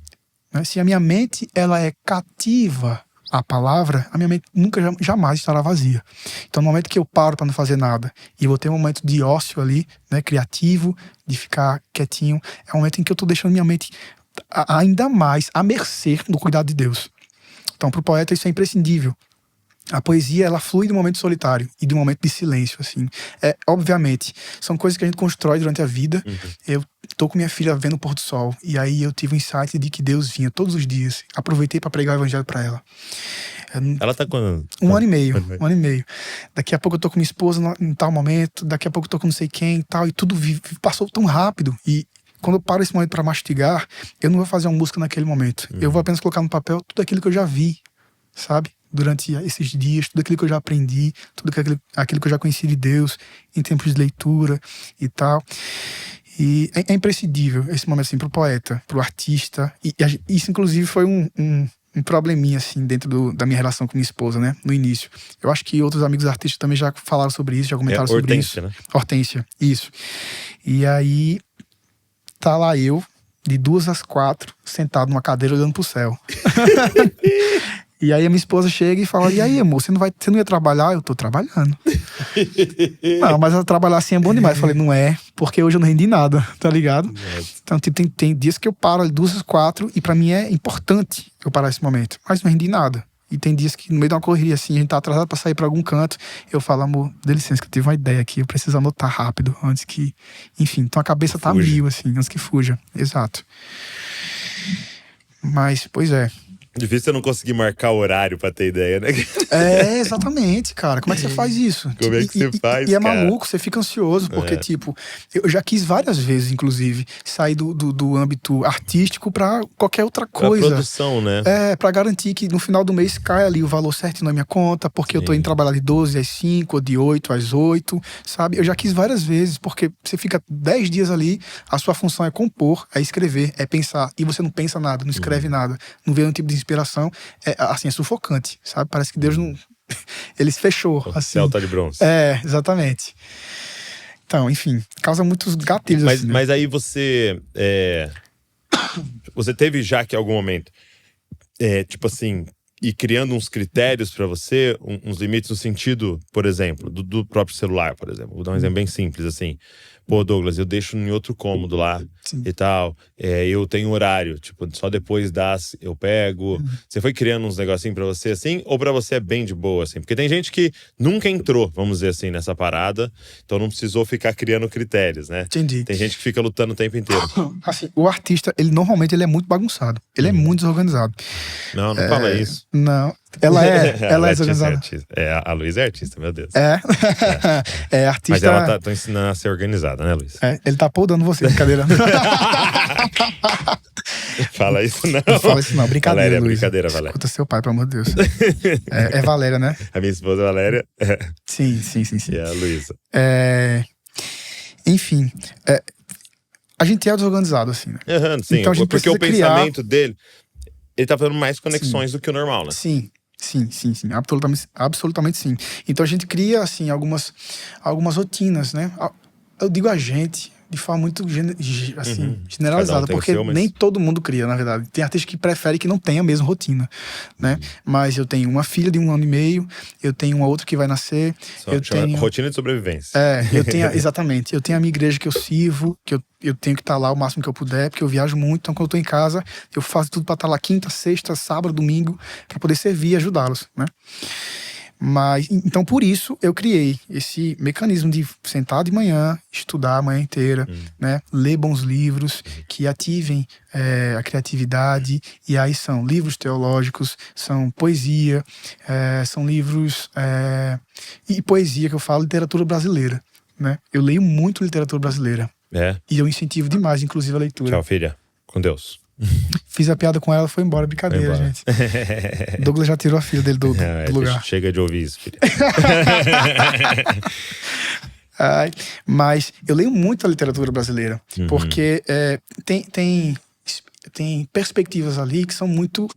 Né? Se a minha mente ela é cativa à palavra, a minha mente nunca, jamais estará vazia. Então, no momento que eu paro para não fazer nada e vou ter um momento de ócio ali, né, criativo, de ficar quietinho, é um momento em que eu estou deixando minha mente ainda mais à mercê do cuidado de Deus. Então, para o poeta isso é imprescindível. A poesia, ela flui de um momento solitário e de um momento de silêncio, assim. Obviamente, são coisas que a gente constrói durante a vida. Eu tô com minha filha vendo o pôr do sol e aí eu tive um insight de que Deus vinha todos os dias. Aproveitei para pregar o evangelho para ela. Ela tá com... Um ano e meio. Daqui a pouco eu tô com minha esposa em tal momento, daqui a pouco eu tô com não sei quem e tal, e tudo passou tão rápido. E quando eu paro esse momento para mastigar, eu não vou fazer uma música naquele momento. Eu vou apenas colocar no papel tudo aquilo que eu já vi, sabe? Durante esses dias, tudo aquilo que eu já aprendi, tudo aquilo que eu já conheci de Deus em tempos de leitura e tal. E é imprescindível esse momento assim pro poeta, pro artista. E isso inclusive foi um probleminha assim dentro da minha relação com minha esposa, né? No início. Eu acho que outros amigos artistas também já falaram sobre isso, já comentaram sobre Hortência, isso. Né? Hortência, isso. E aí tá lá eu, de 2 às 4, sentado numa cadeira olhando pro céu. E aí a minha esposa chega e fala, e aí amor, você não ia trabalhar? Eu tô trabalhando. Não, mas trabalhar assim é bom demais. Eu falei, não é, porque hoje eu não rendi nada, tá ligado? Então tipo, tem dias que eu paro ali 2 às 4 e pra mim é importante eu parar esse momento, mas não rendi nada. E tem dias que no meio de uma correria assim, a gente tá atrasado pra sair pra algum canto, eu falo, amor, dê licença que eu tive uma ideia aqui, eu preciso anotar rápido antes que, enfim, então a cabeça tá mil assim, antes que fuja. Exato. Mas, pois é. Difícil você não conseguir marcar o horário pra ter ideia, né? Exatamente, cara. Como é que você faz isso? Como é que você faz, E é cara? maluco, você fica ansioso, porque, tipo, eu já quis várias vezes, inclusive, sair do âmbito artístico pra qualquer outra coisa. Pra produção, né? Pra garantir que no final do mês cai ali o valor certo na minha conta, porque eu tô indo trabalhar de 12 às 5, ou de 8 às 8, sabe? Eu já quis várias vezes, porque você fica 10 dias ali, a sua função é compor, é escrever, é pensar, e você não pensa nada, não escreve nada, não vê nenhum tipo de inspiração, assim, é sufocante, sabe? Parece que Deus ele se fechou. O assim. céu tá de bronze. Exatamente. Então, enfim, causa muitos gatilhos. Mas, assim, né? mas aí você... Você teve já que em algum momento, tipo assim, ir criando uns critérios pra você, uns limites no sentido, por exemplo, do próprio celular, por exemplo. Vou dar um exemplo bem simples, assim. Pô, Douglas, eu deixo em outro cômodo lá. Sim. E tal. Eu tenho horário, tipo, só depois das eu pego. Você foi criando uns negocinhos pra você, assim? Ou pra você é bem de boa, assim? Porque tem gente que nunca entrou, vamos dizer assim, nessa parada. Então não precisou ficar criando critérios, né? Entendi. Tem gente que fica lutando o tempo inteiro. Assim, o artista, normalmente ele é muito bagunçado. Ele é muito desorganizado. Não fala isso. Não. Ela é desorganizada. A Luísa é artista, meu Deus. Artista. Mas ela tá ensinando a ser organizada, né, Luiz? Ele tá podando você, brincadeira. Fala isso não. Não fala isso não, brincadeira, Valéria, Luiz. brincadeira, Valéria. Escuta seu pai, pelo amor de Deus. É Valéria, né? A minha esposa Valéria. Sim. E a Luísa. Enfim, a gente é desorganizado, assim, né? Sim, então, a gente porque o pensamento dele, ele tá fazendo mais conexões do que o normal, né? Sim. Absolutamente sim. Então a gente cria, assim, algumas rotinas, né? Eu digo a gente de forma muito generalizada, porque nem todo mundo cria, na verdade. Tem artista que prefere que não tenha a mesma rotina, né? Mas eu tenho uma filha de 1 ano e meio, eu tenho uma outra que vai nascer. Rotina de sobrevivência. Exatamente. Eu tenho a minha igreja que eu sirvo, que eu tenho que estar lá o máximo que eu puder, porque eu viajo muito. Então, quando eu tô em casa, eu faço tudo para estar lá quinta, sexta, sábado, domingo, para poder servir e ajudá-los, né? Mas, então, por isso, eu criei esse mecanismo de sentar de manhã, estudar a manhã inteira, né? Ler bons livros que ativem a criatividade. E aí são livros teológicos, são poesia, são livros... e poesia, que eu falo, literatura brasileira, né? Eu leio muito literatura brasileira. E eu incentivo demais, inclusive, a leitura. Tchau, filha. Com Deus. Fiz a piada com ela, foi embora. Brincadeira, gente. Douglas já tirou a filha dele do lugar. Chega de ouvir isso, filha. Mas eu leio muito a literatura brasileira. Porque tem perspectivas ali que são muito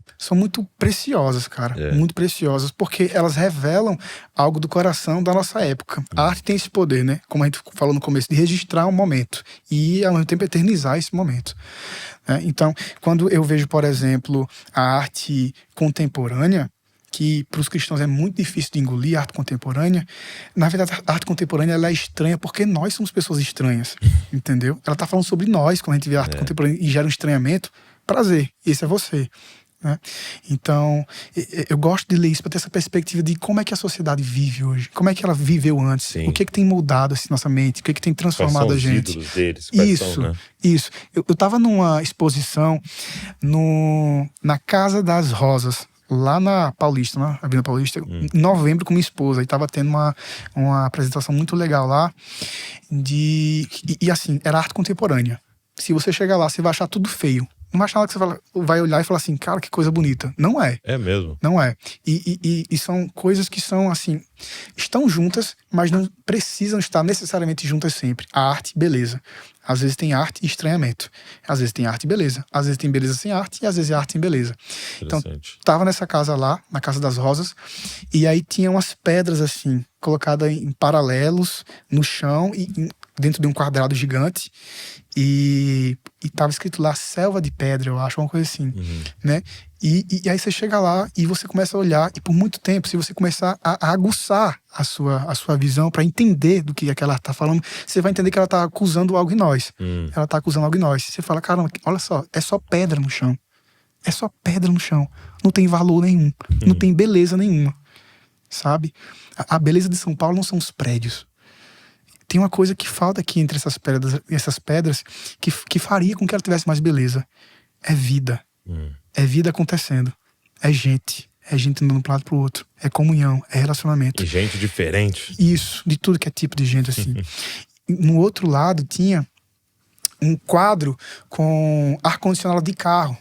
preciosas, cara. Muito preciosas, porque elas revelam algo do coração da nossa época. A arte tem esse poder, né? Como a gente falou no começo, de registrar um momento e, ao mesmo tempo, eternizar esse momento. Então, quando eu vejo, por exemplo, a arte contemporânea, que para os cristãos é muito difícil de engolir, a arte contemporânea, na verdade a arte contemporânea ela é estranha porque nós somos pessoas estranhas, entendeu? Ela está falando sobre nós quando a gente vê a arte contemporânea e gera um estranhamento. Prazer, esse é você, né? Então, eu gosto de ler isso para ter essa perspectiva de como é que a sociedade vive hoje, como é que ela viveu antes, Sim. O que tem mudado assim, nossa mente, o que tem transformado a gente. Os ídolos deles, Isso. Eu estava numa exposição na Casa das Rosas, lá na Paulista, na Avenida Paulista, em novembro com minha esposa. E tava tendo uma apresentação muito legal lá e assim, era arte contemporânea. Se você chegar lá, você vai achar tudo feio. Não vai achar nada que você vai olhar e falar assim, cara, que coisa bonita. Não é. É mesmo. Não é. E são coisas que são assim, estão juntas, mas não precisam estar necessariamente juntas sempre. A arte, beleza. Às vezes tem arte e estranhamento. Às vezes tem arte e beleza. Às vezes tem beleza sem arte e às vezes é arte sem beleza. Então, tava nessa casa lá, na Casa das Rosas, e aí tinha umas pedras assim, colocadas em paralelos no chão e dentro de um quadrado gigante. E tava escrito lá selva de pedra, eu acho, uma coisa assim, né? E aí você chega lá e você começa a olhar, e por muito tempo, se você começar a aguçar a sua visão para entender do que ela tá falando, você vai entender que ela tá acusando algo em nós. Ela tá acusando algo em nós. Você fala, caramba, olha só, é só pedra no chão. É só pedra no chão. Não tem valor nenhum. Não tem beleza nenhuma. Sabe? A beleza de São Paulo não são os prédios. Tem uma coisa que falta aqui entre essas pedras que faria com que ela tivesse mais beleza. É vida. É vida acontecendo. É gente. É gente andando de um lado pro outro. É comunhão. É relacionamento. E gente diferente. Isso. De tudo que é tipo de gente, assim. No outro lado tinha um quadro com ar-condicionado de carro.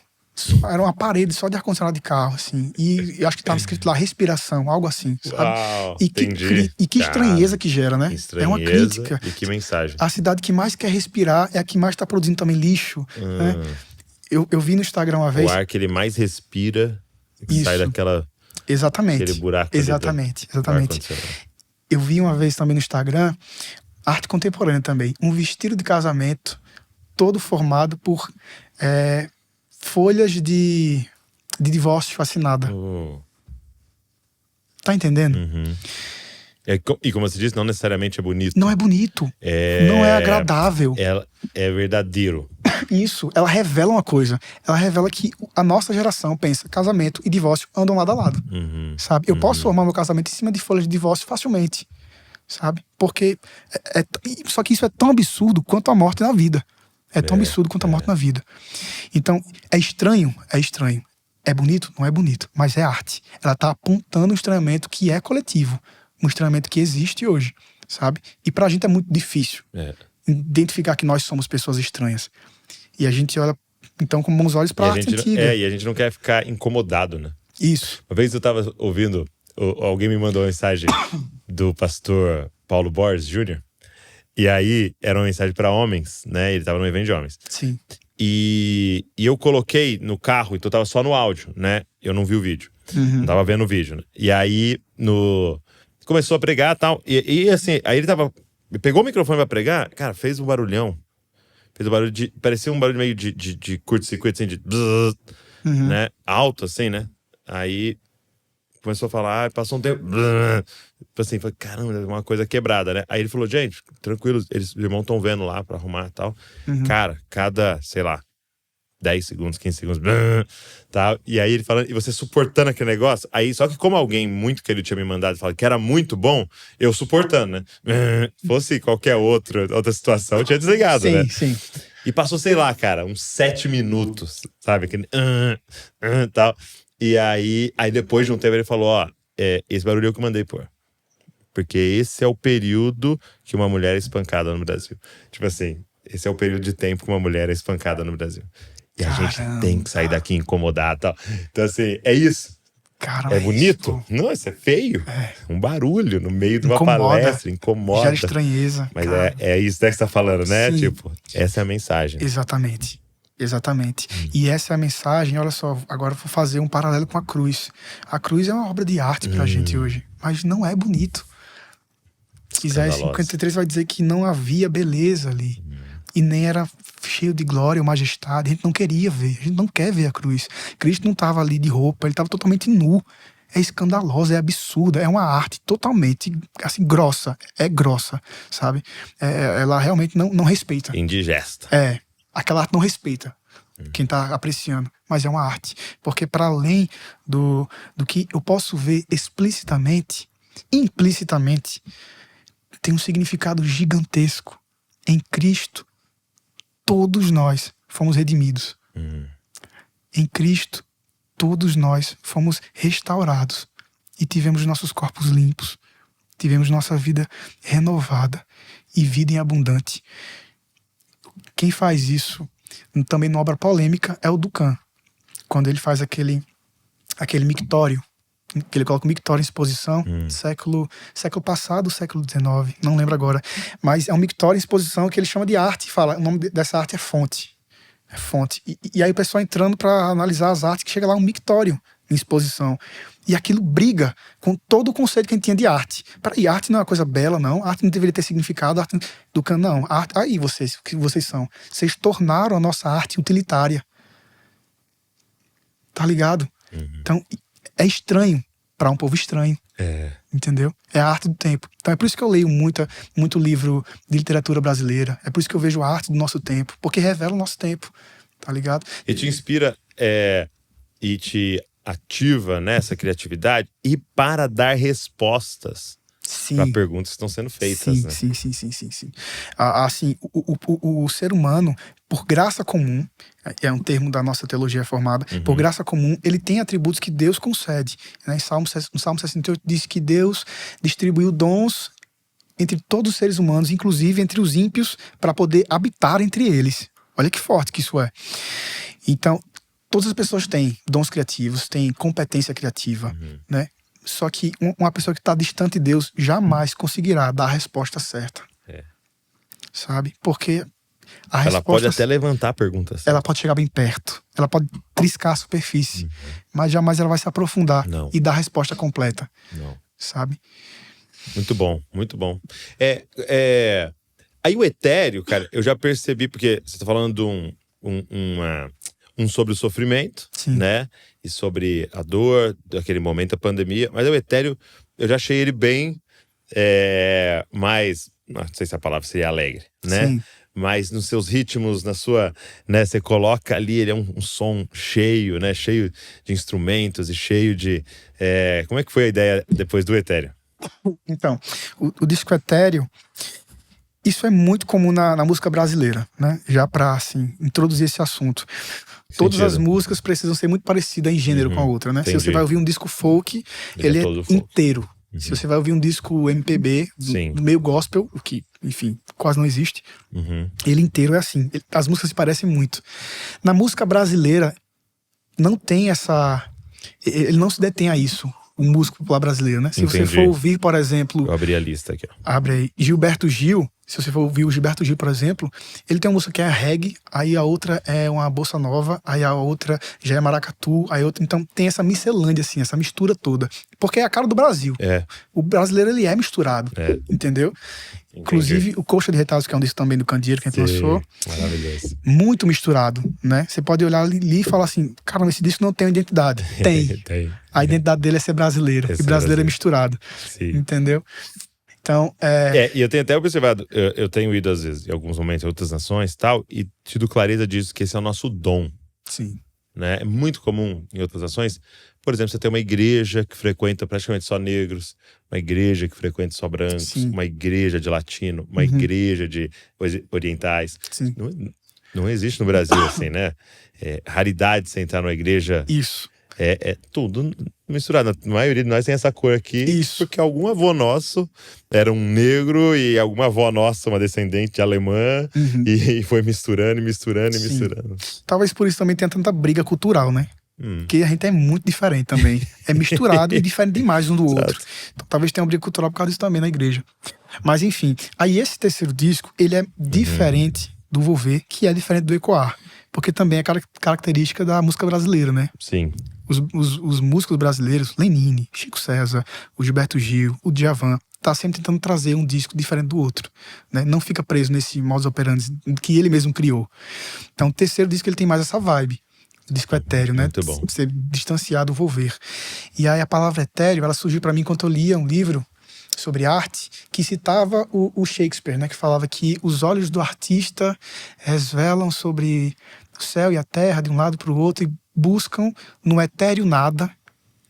Era uma parede só de ar-condicionado de carro, assim. E eu acho que estava escrito lá, respiração, algo assim, sabe? Uau, e que estranheza que gera, né? Estranheza, é uma crítica. E que mensagem. A cidade que mais quer respirar é a que mais está produzindo também lixo, né? Eu vi no Instagram uma vez... O ar que ele mais respira, que sai daquela... Exatamente. Aquele buraco. Exatamente. Eu vi uma vez também no Instagram, arte contemporânea também, um vestido de casamento todo formado por folhas de divórcio assinada. Tá entendendo? Uhum. E como você disse, não necessariamente é bonito. Não é bonito. Não é agradável. É verdadeiro. Isso, ela revela uma coisa. Ela revela que a nossa geração pensa casamento e divórcio andam lado a lado. Sabe? Eu posso formar meu casamento em cima de folhas de divórcio facilmente. Sabe? Porque só que isso é tão absurdo quanto a morte na vida. É tão absurdo quanto a morte na vida. Então, é estranho. É bonito? Não é bonito, mas é arte. Ela tá apontando um estranhamento que é coletivo. Um estranhamento que existe hoje, sabe? E pra gente é muito difícil identificar que nós somos pessoas estranhas. E a gente olha, então, com bons olhos pra arte antiga. E a gente não quer ficar incomodado, né? Isso. Uma vez eu tava ouvindo, alguém me mandou uma mensagem do pastor Paulo Borges Jr., e aí era uma mensagem pra homens, né? Ele tava num evento de homens. Sim. E eu coloquei no carro, então tava só no áudio, né? Eu não vi o vídeo. Não tava vendo o vídeo, né? E aí, começou a pregar e tal. E assim, aí ele pegou o microfone pra pregar, cara, fez um barulhão. Fez um barulho parecia um barulho meio de curto-circuito, assim, de bzzz, né? Alto, assim, né? Aí começou a falar, passou um tempo, assim, falei, caramba, uma coisa quebrada, né? Aí ele falou, gente, tranquilo, os irmãos estão vendo lá pra arrumar e tal. Cara, cada, sei lá, 10 segundos, 15 segundos, tá? E aí ele falando, e você suportando aquele negócio, aí só que como alguém muito que ele tinha me mandado falar que era muito bom, eu suportando, né? Fosse qualquer outra situação, eu tinha desligado, né? Sim. E passou, sei lá, cara, uns 7 minutos, sabe? Aquele tal. E aí depois de um tempo ele falou, esse barulho é o que eu mandei pôr. Porque esse é o período que uma mulher é espancada no Brasil. Tipo assim, esse é o período de tempo que uma mulher é espancada no Brasil. E a gente tem que sair daqui incomodado e tal. Então assim, é isso. Cara, é bonito? Isso. Não, isso é feio. Um barulho no meio de uma palestra, incomoda. Gera estranheza. Mas é isso, né, que você tá falando, né? Sim. Tipo, essa é a mensagem. Exatamente. E essa é a mensagem, olha só, agora eu vou fazer um paralelo com a cruz. A cruz é uma obra de arte pra gente hoje, mas não é bonito. Isaías 53 vai dizer que não havia beleza ali. E nem era cheio de glória ou majestade. A gente não queria ver, a gente não quer ver a cruz. Cristo não estava ali de roupa, ele estava totalmente nu. É escandalosa, é absurda, é uma arte totalmente, assim, grossa. É grossa, sabe? Ela realmente não respeita. Indigesta. Aquela arte não respeita quem está apreciando, mas é uma arte. Porque para além do que eu posso ver explicitamente, implicitamente, tem um significado gigantesco. Em Cristo, todos nós fomos redimidos. Em Cristo, todos nós fomos restaurados e tivemos nossos corpos limpos, tivemos nossa vida renovada e vida em abundante. Quem faz isso, também numa obra polêmica, é o Ducan. Quando ele faz aquele mictório, que ele coloca o mictório em exposição, século passado, século XIX, não lembro agora. Mas é um mictório em exposição que ele chama de arte e fala, o nome dessa arte é fonte. É fonte. E aí o pessoal entrando para analisar as artes, que chega lá um mictório em exposição. E aquilo briga com todo o conceito que a gente tinha de arte. E arte não é uma coisa bela, não. A arte não deveria ter significado. Arte do can, não. Aí vocês, o que vocês são? Vocês tornaram a nossa arte utilitária. Tá ligado? Então, é estranho para um povo estranho. Entendeu? É a arte do tempo. Então é por isso que eu leio muito livro de literatura brasileira. É por isso que eu vejo a arte do nosso tempo. Porque revela o nosso tempo. Tá ligado? E te inspira e te ativa nessa criatividade e para dar respostas para perguntas que estão sendo feitas. Sim. Assim, o ser humano, por graça comum, é um termo da nossa teologia reformada, por graça comum, ele tem atributos que Deus concede. Né? No Salmo 68 diz que Deus distribuiu dons entre todos os seres humanos, inclusive entre os ímpios, para poder habitar entre eles. Olha que forte que isso é. Então, todas as pessoas têm dons criativos, têm competência criativa, né? Só que uma pessoa que está distante de Deus jamais conseguirá dar a resposta certa. Sabe? Porque A ela pode até levantar perguntas. Ela pode chegar bem perto. Ela pode triscar a superfície. Mas jamais ela vai se aprofundar e dar a resposta completa. Não. Sabe? Muito bom, muito bom. Aí o etéreo, cara, eu já percebi, porque você tá falando de um sobre o sofrimento, Sim. né? E sobre a dor daquele momento da pandemia. Mas o etéreo, eu já achei ele bem mais... Não sei se a palavra seria alegre, né? Sim. Mas nos seus ritmos, na sua... né, você coloca ali, ele é um som cheio, né? Cheio de instrumentos e cheio de... como é que foi a ideia depois do etéreo? Então, o disco etéreo, isso é muito comum na música brasileira, né? Já para, assim, introduzir esse assunto. Todas as músicas precisam ser muito parecidas em gênero com a outra, né? Entendi. Se você vai ouvir um disco folk, ele é inteiro. Se você vai ouvir um disco MPB, do meio gospel, o que, enfim, quase não existe, ele inteiro é assim. As músicas se parecem muito. Na música brasileira, não tem essa... Ele não se detém a isso, o músico popular brasileiro, né? Se você for ouvir, por exemplo... Eu abri a lista aqui, ó. Abre aí. Gilberto Gil, se você for ouvir o Gilberto Gil, por exemplo, ele tem uma música que é reggae, aí a outra é uma bossa nova, aí a outra já é maracatu, aí outra... Então tem essa miscelânea, assim, essa mistura toda. Porque é a cara do Brasil. O brasileiro, ele é misturado, entendeu? Entendi. Inclusive, o Coxa de Retalhos, que é um disco também do Candeeiro, que a gente lançou. Maravilhoso. Muito misturado, né? Você pode olhar ali e falar assim, caramba, esse disco não tem identidade. Tem. A identidade dele é ser brasileiro. E brasileiro é misturado. Sim. Entendeu? Então, e eu tenho até observado, eu tenho ido às vezes, em alguns momentos, em outras nações e tal, e tido clareza disso, que esse é o nosso dom. Sim. Né? É muito comum em outras nações, por exemplo, você tem uma igreja que frequenta praticamente só negros, uma igreja que frequenta só brancos, Sim. uma igreja de latino, uma igreja de orientais. Sim. Não existe no Brasil assim, né? Raridade você entrar numa igreja. Isso. É tudo misturado. A maioria de nós tem essa cor aqui. Isso. Porque algum avô nosso era um negro e alguma avó nossa, uma descendente alemã, e foi misturando. Talvez por isso também tenha tanta briga cultural, né? Porque a gente é muito diferente também. É misturado e diferente demais um do outro. Então talvez tenha uma briga cultural por causa disso também na igreja. Mas enfim, aí esse terceiro disco, ele é diferente do Vou Ver, que é diferente do Ecoar. Porque também é característica da música brasileira, né? Sim. Os músicos brasileiros, Lenine, Chico César, o Gilberto Gil, o Djavan, tá sempre tentando trazer um disco diferente do outro, né? Não fica preso nesse modus operandi que ele mesmo criou. Então o terceiro disco ele tem mais essa vibe, o disco etéreo, né? Muito bom. Ser distanciado, Vou Ver. E aí a palavra etéreo, ela surgiu para mim enquanto eu lia um livro sobre arte, que citava o Shakespeare, né? Que falava que os olhos do artista resvelam sobre o céu e a terra de um lado para o outro e buscam no etéreo nada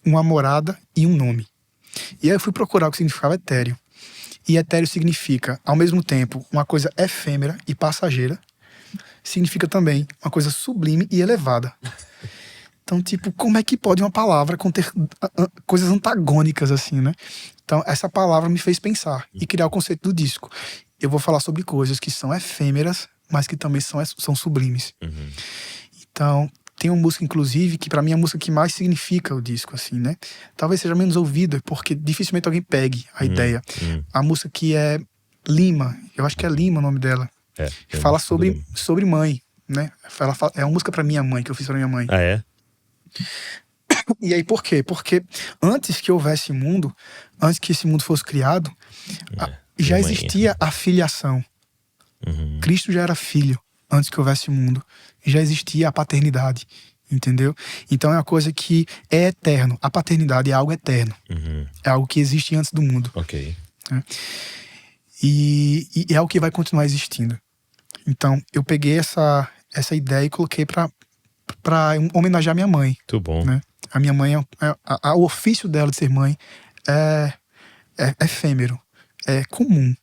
uma morada e um nome. E aí eu fui procurar o que significava etéreo. E etéreo significa, ao mesmo tempo, uma coisa efêmera e passageira. Significa também uma coisa sublime e elevada. Então, tipo, como é que pode uma palavra conter coisas antagônicas assim, né? Então, essa palavra me fez pensar e criar o conceito do disco. Eu vou falar sobre coisas que são efêmeras, mas que também são sublimes. Então, tem uma música, inclusive, que pra mim é a música que mais significa o disco, assim, né? Talvez seja menos ouvida, porque dificilmente alguém pegue a ideia. A música que é Lima, eu acho que é Lima o nome dela. Fala sobre mãe, né? É uma música pra minha mãe, que eu fiz pra minha mãe. Ah, é? E aí, por quê? Porque antes que houvesse mundo, antes que esse mundo fosse criado, já existia a filiação. Cristo já era filho antes que houvesse mundo. Já existia a paternidade, entendeu? Então é uma coisa que é eterno. A paternidade é algo eterno. É algo que existe antes do mundo. Ok. Né? E é algo que vai continuar existindo. Então eu peguei essa ideia e coloquei pra homenagear minha mãe. Muito bom. Né? A minha mãe, o ofício dela de ser mãe é efêmero, é comum.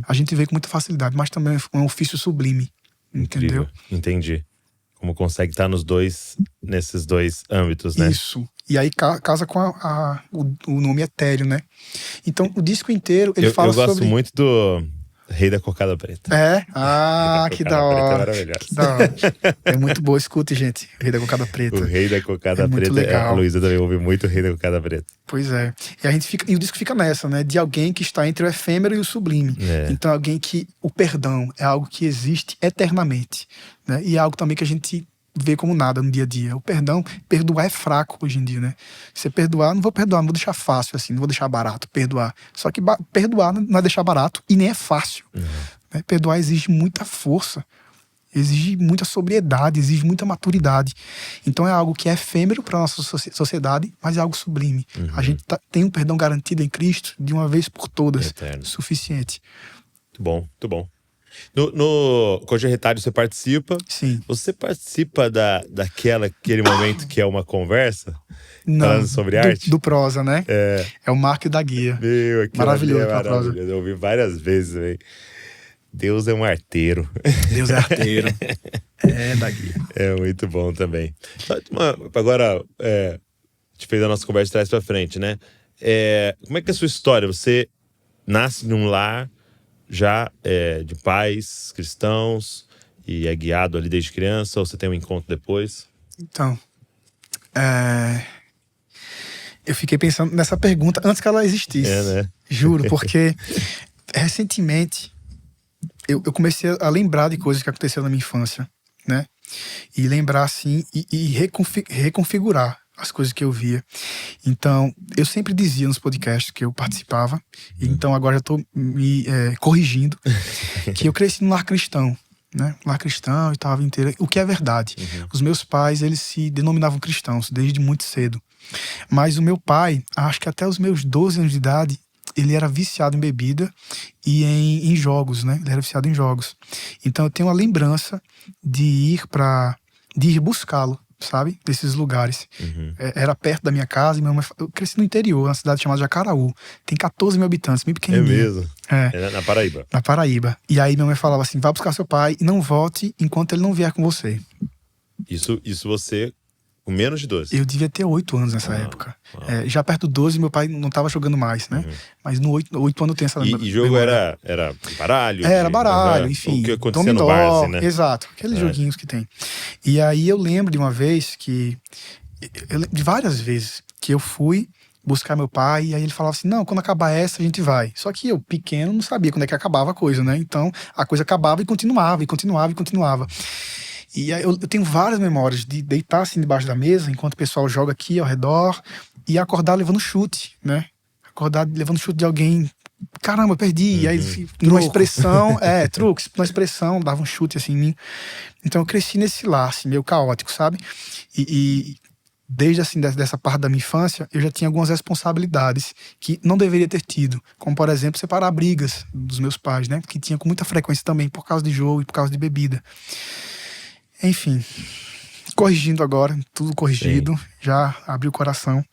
A gente vê com muita facilidade, mas também é um ofício sublime. Entendeu? Entendi. Como consegue estar nesses dois âmbitos, né? Isso. E aí casa com o nome etéreo, né? Então o disco inteiro ele fala sobre... Eu gosto muito Rei da Cocada Preta. Que da hora. É que da hora. É muito boa, escute, gente. O Rei da Cocada Preta. O Rei da Cocada Preta. Muito legal. A Luísa também ouve muito o Rei da Cocada Preta. Pois é. E o disco fica nessa, né? De alguém que está entre o efêmero e o sublime. Então, alguém que o perdão é algo que existe eternamente, né? E é algo também que a gente vê como nada no dia a dia. O perdão, perdoar é fraco hoje em dia, né? Você perdoar, não vou deixar fácil assim, não vou deixar barato perdoar. Só que perdoar não é deixar barato e nem é fácil. Né? Perdoar exige muita força, exige muita sobriedade, exige muita maturidade. Então é algo que é efêmero para a nossa sociedade, mas é algo sublime. A gente tem um perdão garantido em Cristo de uma vez por todas. Eterno. Suficiente. Muito bom, muito bom. No Cogerretário você participa? Sim. Você participa daquele momento que é uma conversa? Não, falando sobre arte? Do prosa, né? É o Marco da Guia. Maravilhoso. Prosa. Eu ouvi várias vezes, véio. Deus é um arteiro. Deus é arteiro. Da Guia. É muito bom também. Agora, a gente fez a nossa conversa de trás pra frente, né? Como é que é a sua história? Você nasce num lar já de pais cristãos e é guiado ali desde criança, ou você tem um encontro depois? Então, eu fiquei pensando nessa pergunta antes que ela existisse. Né? Juro, porque recentemente eu comecei a lembrar de coisas que aconteceram na minha infância, né? E lembrar assim e reconfigurar as coisas que eu via. Então, eu sempre dizia nos podcasts que eu participava, então agora eu tô me corrigindo, que eu cresci num lar cristão, né? Lar cristão e tal, inteira, o que é verdade. Os meus pais, eles se denominavam cristãos desde muito cedo. Mas o meu pai, acho que até os meus 12 anos de idade, ele era viciado em bebida e em jogos, né? Ele era viciado em jogos. Então eu tenho uma lembrança de ir buscá-lo, sabe? Desses lugares. Era perto da minha casa. Eu cresci no interior, na cidade chamada Jacaraú. Tem 14 mil habitantes, bem pequenininho. É mesmo? É na Paraíba. Na Paraíba. E aí minha mãe falava assim, vá buscar seu pai e não volte enquanto ele não vier com você. Isso você com menos de 12? Eu devia ter 8 anos nessa época. Já perto do 12, meu pai não estava jogando mais, né? Mas no 8 anos eu tenho essa lembrança. E jogo era baralho? Era baralho, enfim. O que acontecia no bar, assim, né? Exato, aqueles joguinhos que tem. E aí eu lembro de uma vez de várias vezes que eu fui buscar meu pai, e aí ele falava assim, não, quando acabar essa a gente vai. Só que eu, pequeno, não sabia quando é que acabava a coisa, né? Então a coisa acabava e continuava, e continuava, e continuava. E aí eu tenho várias memórias de deitar assim debaixo da mesa, enquanto o pessoal joga aqui ao redor, e acordar levando chute, né? Acordar levando chute de alguém. Caramba, perdi. E aí, numa expressão, truque, numa expressão, dava um chute assim em mim. Então eu cresci nesse lar, assim, meio caótico, sabe? E desde assim, dessa parte da minha infância, eu já tinha algumas responsabilidades que não deveria ter tido. Como, por exemplo, separar brigas dos meus pais, né? Que tinha com muita frequência também, por causa de jogo e por causa de bebida. Enfim, corrigindo agora, tudo corrigido. Sim. Já abri o coração.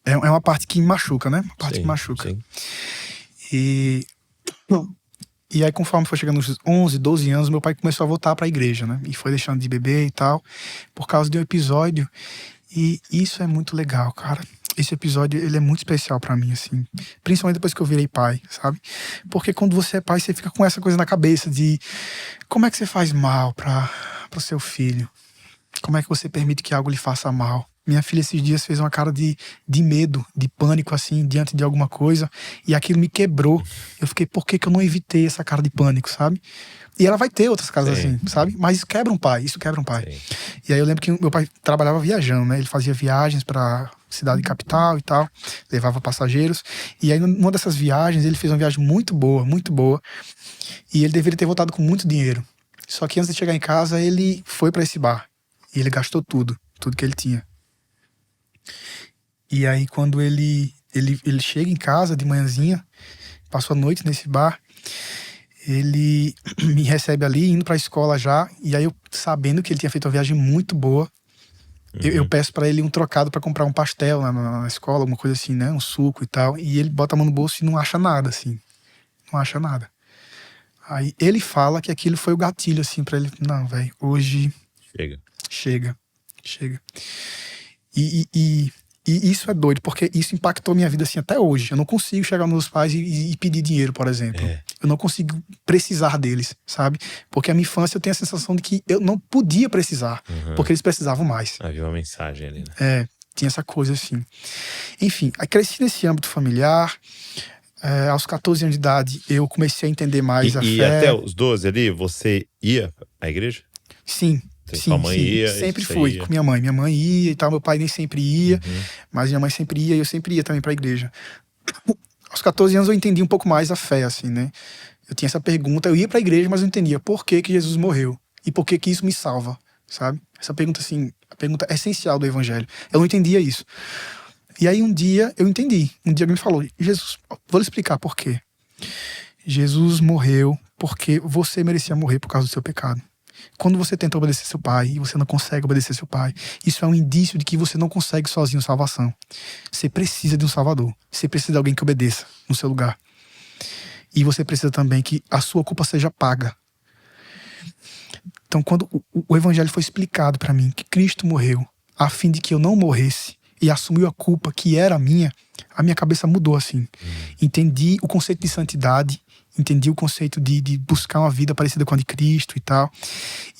É uma parte que me machuca, né? Uma parte que machuca. Sim. E aí, conforme foi chegando nos 11, 12 anos, meu pai começou a voltar para a igreja, né? E foi deixando de beber e tal, por causa de um episódio. E isso é muito legal, cara. Esse episódio, ele é muito especial pra mim, assim. Principalmente depois que eu virei pai, sabe? Porque quando você é pai, você fica com essa coisa na cabeça de como é que você faz mal pro seu filho? Como é que você permite que algo lhe faça mal? Minha filha esses dias fez uma cara de medo, de pânico, assim, diante de alguma coisa. E aquilo me quebrou. Eu fiquei, por que eu não evitei essa cara de pânico, sabe? E ela vai ter outras caras assim, sabe? Mas isso quebra um pai. Sim. E aí eu lembro que meu pai trabalhava viajando, né? Ele fazia viagens pra cidade capital e tal. Levava passageiros. E aí numa dessas viagens, ele fez uma viagem muito boa, muito boa. E ele deveria ter voltado com muito dinheiro. Só que antes de chegar em casa, ele foi pra esse bar. E ele gastou tudo que ele tinha. E aí quando ele chega em casa de manhãzinha, passou a noite nesse bar, ele me recebe ali, indo pra escola já, e aí eu, sabendo que ele tinha feito uma viagem muito boa, eu peço pra ele um trocado pra comprar um pastel na escola, alguma coisa assim, né, um suco e tal, e ele bota a mão no bolso e não acha nada, assim, não acha nada. Aí ele fala que aquilo foi o gatilho, assim, pra ele, não, velho, hoje... Chega. E isso é doido, porque isso impactou minha vida assim até hoje. Eu não consigo chegar nos meus pais e pedir dinheiro, por exemplo. Eu não consigo precisar deles, sabe? Porque a minha infância eu tenho a sensação de que eu não podia precisar, porque eles precisavam mais. Havia uma mensagem ali, né? Tinha essa coisa assim. Enfim, aí cresci nesse âmbito familiar. Aos 14 anos de idade, eu comecei a entender mais a fé. E até os 12 ali, você ia à igreja? Sim. Sua mãe ia? Sempre fui com minha mãe. Minha mãe ia e tal, meu pai nem sempre ia, mas minha mãe sempre ia e eu sempre ia também pra igreja. Aos 14 anos eu entendi um pouco mais a fé, assim, né? Eu tinha essa pergunta, eu ia pra igreja, mas eu entendia por que Jesus morreu e por que isso me salva, sabe? Essa pergunta, assim, a pergunta essencial do evangelho. Eu não entendia isso. E aí um dia eu entendi. Um dia alguém me falou, Jesus, vou lhe explicar por quê. Jesus morreu porque você merecia morrer por causa do seu pecado. Quando você tenta obedecer seu pai e você não consegue obedecer seu pai, isso é um indício de que você não consegue sozinho salvação. Você precisa de um salvador. Você precisa de alguém que obedeça no seu lugar. E você precisa também que a sua culpa seja paga. Então, quando o evangelho foi explicado para mim, que Cristo morreu a fim de que eu não morresse, e assumiu a culpa que era a minha cabeça mudou, assim. Entendi o conceito de santidade, entendi o conceito de buscar uma vida parecida com a de Cristo e tal.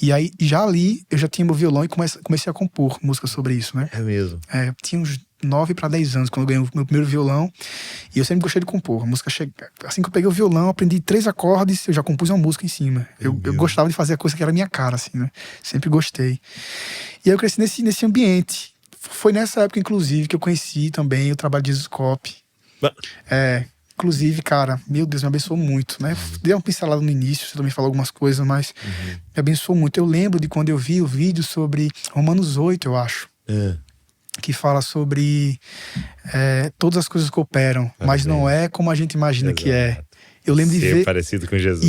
E aí, já ali, eu já tinha meu violão e comecei a compor músicas sobre isso, né? É mesmo? Eu tinha uns 9 para 10 anos, quando eu ganhei o meu primeiro violão. E eu sempre gostei de compor. A música assim que eu peguei o violão, aprendi 3 acordes, eu já compus uma música em cima. Eu gostava de fazer a coisa que era a minha cara, assim, né? Sempre gostei. E aí eu cresci nesse ambiente. Foi nessa época, inclusive, que eu conheci também o trabalho de Jesus Cop. Inclusive, cara, meu Deus, me abençoou muito, né? Dei uma pincelada no início, você também falou algumas coisas, mas me abençoou muito. Eu lembro de quando eu vi o vídeo sobre Romanos 8, eu acho. Que fala sobre todas as coisas cooperam, mas não é como a gente imagina que é. Eu lembro de ver parecido com Jesus.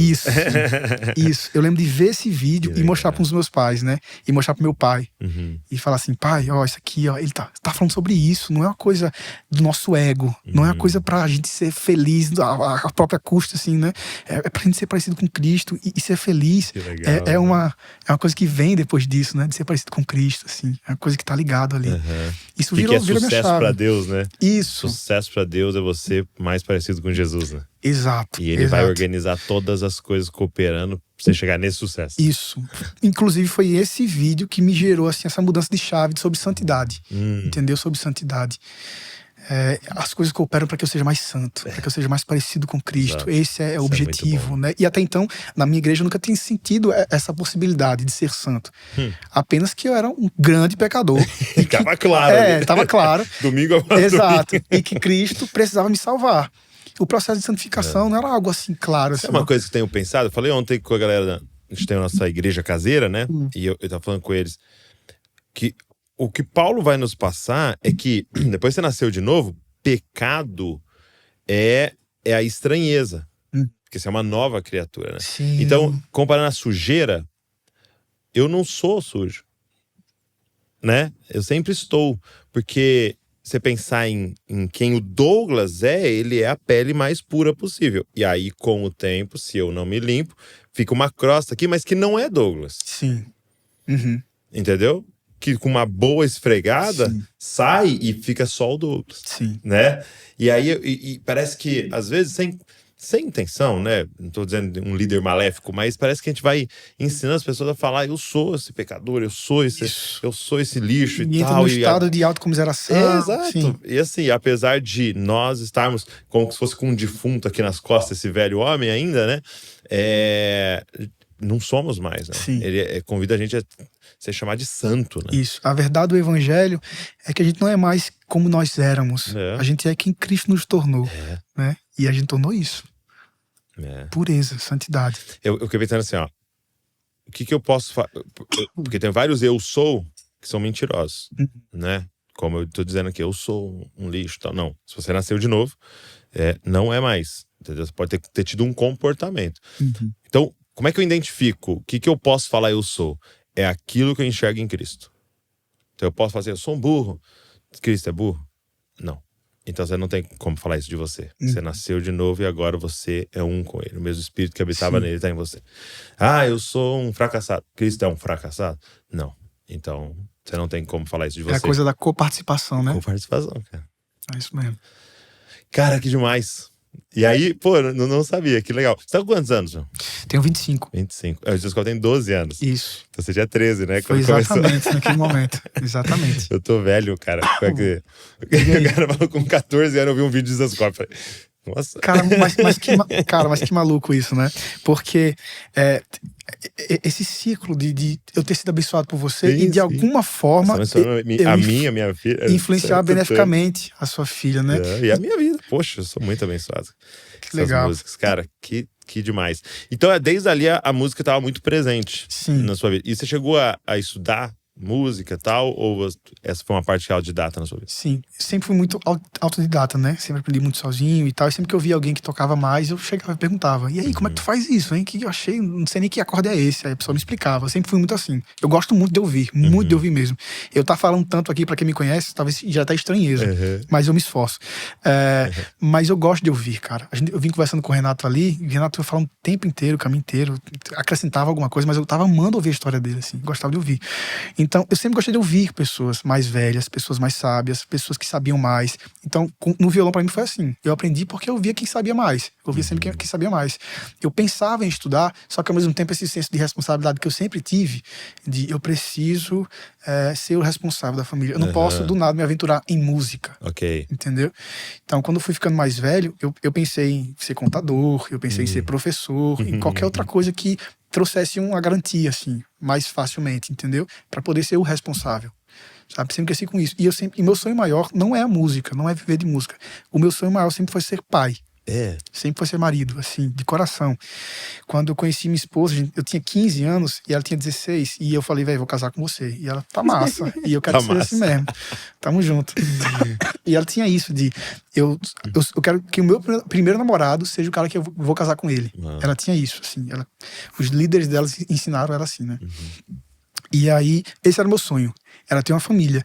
Isso. Eu lembro de ver esse vídeo e mostrar para os meus pais, né? E mostrar pro meu pai. E falar assim, pai, ó, isso aqui, ó, ele tá falando sobre isso. Não é uma coisa do nosso ego. Não é uma coisa pra gente ser feliz a própria custa, assim, né? É pra gente ser parecido com Cristo e ser feliz. Que legal, é uma coisa que vem depois disso, né? De ser parecido com Cristo, assim. É uma coisa que tá ligado ali. Isso virou minha chave. Sucesso pra Deus, né? Isso. Sucesso pra Deus é você mais parecido com Jesus, né? Exato. E ele vai organizar todas as coisas cooperando pra você chegar nesse sucesso. Isso. Inclusive foi esse vídeo que me gerou assim, essa mudança de chave sobre santidade. Entendeu? Sobre santidade. As coisas cooperam para que eu seja mais santo, para que eu seja mais parecido com Cristo. Exato. Esse é o objetivo, né? E até então, na minha igreja, eu nunca tinha sentido essa possibilidade de ser santo. Apenas que eu era um grande pecador. Tava claro. Tava claro. Domingo após Exato. domingo. E que Cristo precisava me salvar. O processo de santificação não era algo assim claro. Assim. É uma coisa que eu tenho pensado. Eu falei ontem com a galera, a gente tem a nossa igreja caseira, né? E eu tava falando com eles que o que Paulo vai nos passar é que depois que você nasceu de novo, pecado é a estranheza. Porque você é uma nova criatura, né? Sim. Então, comparando a sujeira, eu não sou sujo, né? Eu sempre estou. Porque você pensar em quem o Douglas ele é a pele mais pura possível. E aí, com o tempo, se eu não me limpo, fica uma crosta aqui, mas que não é Douglas. Sim. Entendeu? Que com uma boa esfregada, Sim. sai e fica só o Douglas. Sim. Né? E aí, parece que, às vezes, sem intenção, né? Não tô dizendo um líder maléfico, mas parece que a gente vai ensinando as pessoas a falar: eu sou esse pecador, eu sou esse lixo e tal. No estado de autocomiseração. Exato. Sim. E assim, apesar de nós estarmos como se fosse com um defunto aqui nas costas, esse velho homem ainda, né? Não somos mais, né? Sim. Ele convida a gente a ser chamado de santo, né? Isso. A verdade do evangelho é que a gente não é mais como nós éramos. A gente é quem Cristo nos tornou, né? E a gente tornou isso. Pureza, santidade. Eu fiquei pensando assim, ó. O que eu posso fazer? Porque tem vários eu sou que são mentirosos, né? Como eu tô dizendo aqui, eu sou um lixo e tal. Não. Se você nasceu de novo, não é mais. Entendeu? Você pode ter tido um comportamento. Então, como é que eu identifico? O que eu posso falar eu sou? É aquilo que eu enxergo em Cristo. Então eu posso fazer, eu sou um burro. Cristo é burro? Não. Então você não tem como falar isso de você. Você nasceu de novo e agora você é um com ele. O mesmo espírito que habitava nele está em você. Eu sou um fracassado. Cristo é um fracassado? Não. Então você não tem como falar isso de você. É a coisa da coparticipação, né? Coparticipação, cara. É isso mesmo. Cara, que demais. E aí, pô, não sabia, que legal. Você tá com quantos anos, João? Tenho 25. 25. O Jesus Cop tem 12 anos. Isso. Então você tinha 13, né? Foi exatamente naquele momento. Exatamente. Eu tô velho, cara. O cara falou com 14 anos, eu vi um vídeo de Jesus Cop. Falei, nossa. Cara, mas que maluco isso, né? Porque esse ciclo de eu ter sido abençoado por você sim, e de alguma forma minha filha, influenciar beneficamente a sua filha, né? E a minha vida. Poxa, eu sou muito abençoado. Que legal. Músicas, cara, que demais. Então, desde ali a música estava muito presente na sua vida. E você chegou a estudar música e tal? Ou essa foi uma parte autodidata na sua vida? Sim, sempre fui muito autodidata, né? Sempre aprendi muito sozinho e tal. E sempre que eu via alguém que tocava mais, eu chegava e perguntava: e aí, como é que tu faz isso, hein? Que eu achei, não sei nem que acorde é esse. Aí a pessoa me explicava. Eu sempre fui muito assim. Eu gosto muito de ouvir, muito de ouvir mesmo. Eu tá falando tanto aqui, pra quem me conhece, talvez já tá estranheza, mas eu me esforço. Mas eu gosto de ouvir, cara. Eu vim conversando com o Renato ali, e o Renato ia falando o tempo inteiro, o caminho inteiro, acrescentava alguma coisa, mas eu tava amando ouvir a história dele, assim, gostava de ouvir. Então, eu sempre gostei de ouvir pessoas mais velhas, pessoas mais sábias, pessoas que sabiam mais. Então, no violão pra mim foi assim. Eu aprendi porque eu via quem sabia mais. Eu ouvia sempre quem sabia mais. Eu pensava em estudar, só que ao mesmo tempo esse senso de responsabilidade que eu sempre tive, de eu preciso ser o responsável da família. Eu não posso, do nada, me aventurar em música. Ok. Entendeu? Então, quando eu fui ficando mais velho, eu pensei em ser contador, eu pensei em ser professor, em qualquer outra coisa que trouxesse uma garantia, assim, mais facilmente, entendeu? Pra poder ser o responsável. Sabe? Sempre cresci com isso. E meu sonho maior não é a música, não é viver de música. O meu sonho maior sempre foi ser pai. Sempre foi ser marido, assim, de coração. Quando eu conheci minha esposa, eu tinha 15 anos e ela tinha 16. E eu falei, velho, vou casar com você. E ela, tá massa. E eu quero ser assim mesmo. Tamo junto. E ela tinha isso de, eu quero que o meu primeiro namorado seja o cara que eu vou casar com ele. Ela tinha isso, assim. Os líderes dela ensinaram ela assim, né? E aí, esse era o meu sonho. Era ter uma família.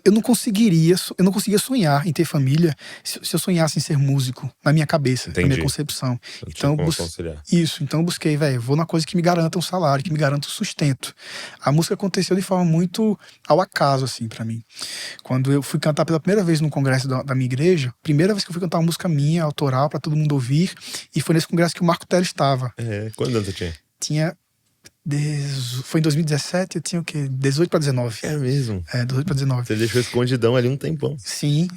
Eu não conseguia sonhar em ter família se eu sonhasse em ser músico na minha cabeça, na minha concepção. Então eu busquei, velho, vou na coisa que me garanta um salário, que me garanta um sustento. A música aconteceu de forma muito ao acaso, assim, pra mim. Quando eu fui cantar pela primeira vez no congresso da minha igreja, primeira vez que eu fui cantar uma música minha, autoral, pra todo mundo ouvir, e foi nesse congresso que o Marco Teles estava. Quantos anos você tinha? Foi em 2017, eu tinha o quê? 18 pra 19. É mesmo? 18 pra 19. Você deixou escondidão ali um tempão. Sim.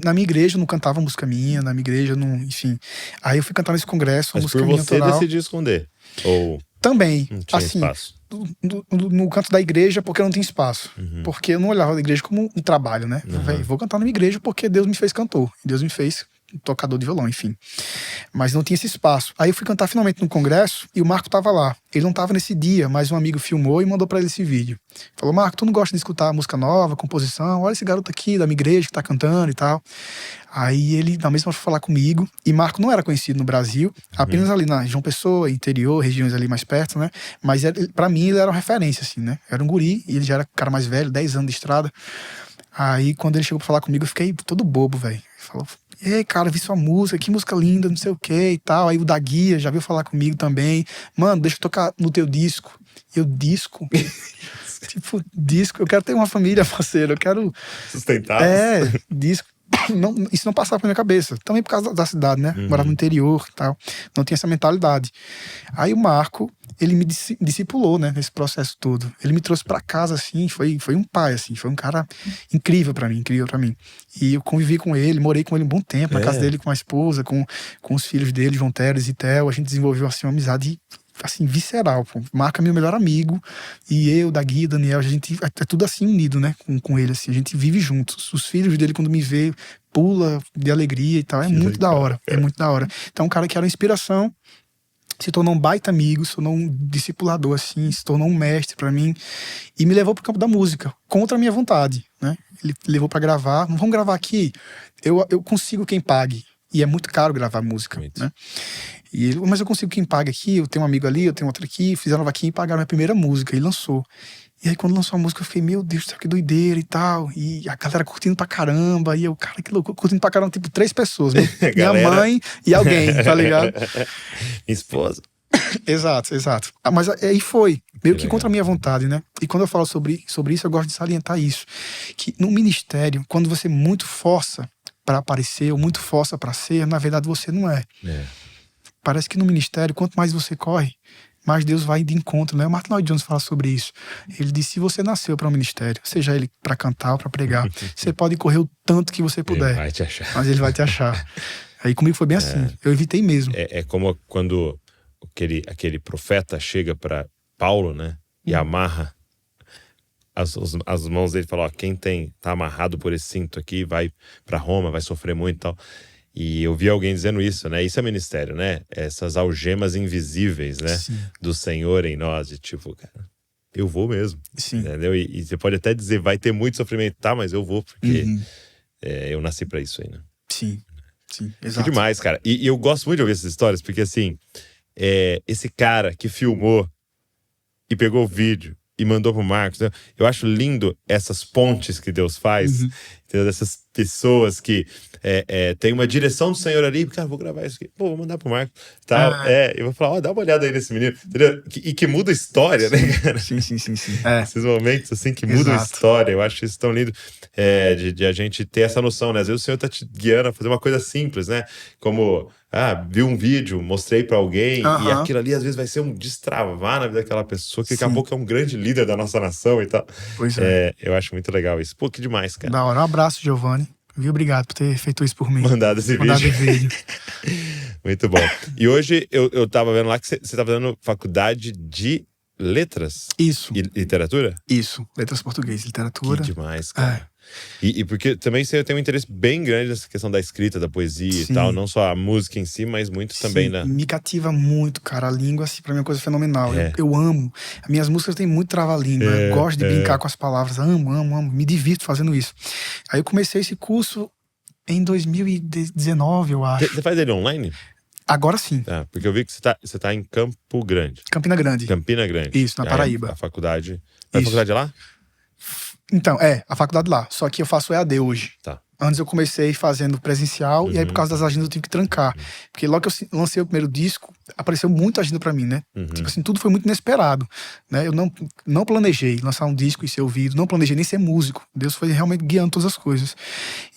Na minha igreja eu não cantava música minha, na minha igreja não, enfim. Aí eu fui cantar nesse congresso, uma música minha autoral. Mas por você decidiu esconder? Ou também, não tinha assim, espaço? No canto da igreja, porque eu não tinha espaço. Porque eu não olhava a igreja como um trabalho, né? Vou cantar na minha igreja porque Deus me fez cantor. Deus me fez tocador de violão, enfim. Mas não tinha esse espaço. Aí eu fui cantar finalmente no congresso e o Marco tava lá. Ele não tava nesse dia, mas um amigo filmou e mandou pra ele esse vídeo. Falou, Marco, tu não gosta de escutar música nova, composição? Olha esse garoto aqui da minha igreja que tá cantando e tal. Aí ele, na mesma, foi falar comigo. E Marco não era conhecido no Brasil, apenas ali na João Pessoa, interior, regiões ali mais perto, né? Mas pra mim ele era uma referência, assim, né? Era um guri, e ele já era cara mais velho, 10 anos de estrada. Aí quando ele chegou pra falar comigo, eu fiquei todo bobo, velho. Ele falou, ei, cara, vi sua música, que música linda, não sei o que e tal. Aí o da Guia já veio falar comigo também. Mano, deixa eu tocar no teu disco. E eu, disco? Tipo, disco, eu quero ter uma família, parceiro, eu quero... Sustentar? Disco. Não, isso não passava pela minha cabeça. Também por causa da cidade, né? Morava no interior e tal. Não tinha essa mentalidade. Aí o Marco, ele me discipulou, né? Nesse processo todo. Ele me trouxe pra casa, assim. Foi um pai, assim. Foi um cara incrível pra mim. E eu convivi com ele, morei com ele um bom tempo. Na casa dele, com a esposa, com os filhos dele, João Teres e Theo. A gente desenvolveu, assim, uma amizade... assim, visceral, pô. Marco é meu melhor amigo, e eu, da Gui, Daniel, a gente é tudo assim unido, né, com ele, assim, a gente vive juntos. Os filhos dele, quando me vê, pula de alegria e tal, é muito da hora, é muito da hora. Então, um cara que era uma inspiração, se tornou um baita amigo, se tornou um discipulador, assim, se tornou um mestre pra mim, e me levou pro campo da música, contra a minha vontade, né, ele levou pra gravar, vamos gravar aqui, eu consigo quem pague, e é muito caro gravar música, né? E ele, mas eu consigo quem paga aqui, eu tenho um amigo ali, eu tenho outro aqui, fizeram uma vaquinha e pagaram a minha primeira música, e lançou. E aí quando lançou a música eu fiquei, meu Deus, que doideira e tal, e a galera curtindo pra caramba, e eu, cara, que loucura, curtindo pra caramba, tipo 3 pessoas, minha mãe e alguém, tá ligado? Minha esposa. Exato. Mas aí foi, meio que contra a minha vontade, né? E quando eu falo sobre isso, eu gosto de salientar isso, que no ministério, quando você muito força, para aparecer, ou muito força para ser, na verdade você não é. Parece que no ministério, quanto mais você corre, mais Deus vai de encontro, né? O Martin Lloyd Jones fala sobre isso. Ele disse, se você nasceu para um ministério, seja ele para cantar ou para pregar, você pode correr o tanto que você puder. Ele vai te achar. Mas ele vai te achar. Aí comigo foi bem assim. Eu evitei mesmo. É como quando aquele profeta chega para Paulo, né? E amarra as mãos dele e fala, ó, quem tá amarrado por esse cinto aqui vai para Roma, vai sofrer muito e tal. E eu vi alguém dizendo isso, né? Isso é ministério, né? Essas algemas invisíveis, né? Sim. Do Senhor em nós. De tipo, cara, eu vou mesmo. Sim. Entendeu? E você pode até dizer, vai ter muito sofrimento. Tá, mas eu vou, porque eu nasci pra isso aí, né? Sim, exato. Que demais, cara. E eu gosto muito de ouvir essas histórias, porque assim, esse cara que filmou e pegou o vídeo e mandou pro Marcos, né? Eu acho lindo essas pontes que Deus faz, entendeu? Dessas pessoas que tem uma direção do Senhor ali, cara, vou gravar isso aqui, pô, vou mandar pro Marcos, tal. Eu vou falar, ó, dá uma olhada aí nesse menino, entendeu? E que muda a história, né, cara? Sim. Esses momentos, assim, que mudam a história, eu acho isso tão lindo, de a gente ter essa noção, né? Às vezes o Senhor tá te guiando a fazer uma coisa simples, né? Como, vi um vídeo, mostrei pra alguém, e aquilo ali às vezes vai ser um destravar na vida daquela pessoa, que daqui a pouco é um grande líder da nossa nação e tal. Pois é. Eu acho muito legal isso. Pô, que demais, cara. Da hora. Um abraço, Giovanni. Viu? Obrigado por ter feito isso por mim. Mandado esse vídeo. Muito bom. E hoje eu tava vendo lá que você tá fazendo faculdade de letras. Isso. E literatura? Isso. Letras português, literatura. Que demais, cara. E porque também você tem um interesse bem grande nessa questão da escrita, da poesia e tal. Não só a música em si, mas muito também na... Me cativa muito, cara. A língua, assim, pra mim é uma coisa fenomenal. Eu amo. As minhas músicas têm muito trava-língua. Eu gosto de brincar com as palavras. Amo. Me divirto fazendo isso. Aí eu comecei esse curso em 2019, eu acho. Você faz ele online? Agora sim. Porque eu vi que você tá em Campo Grande. Campina Grande. Isso, na Paraíba. A faculdade... A faculdade é lá? Então, a faculdade lá. Só que eu faço EAD hoje. Tá. Antes eu comecei fazendo presencial, e aí por causa das agendas eu tive que trancar. Porque logo que eu lancei o primeiro disco, apareceu muita agenda pra mim, né? Tipo assim, tudo foi muito inesperado, né? Eu não planejei lançar um disco e ser ouvido, não planejei nem ser músico. Deus foi realmente guiando todas as coisas.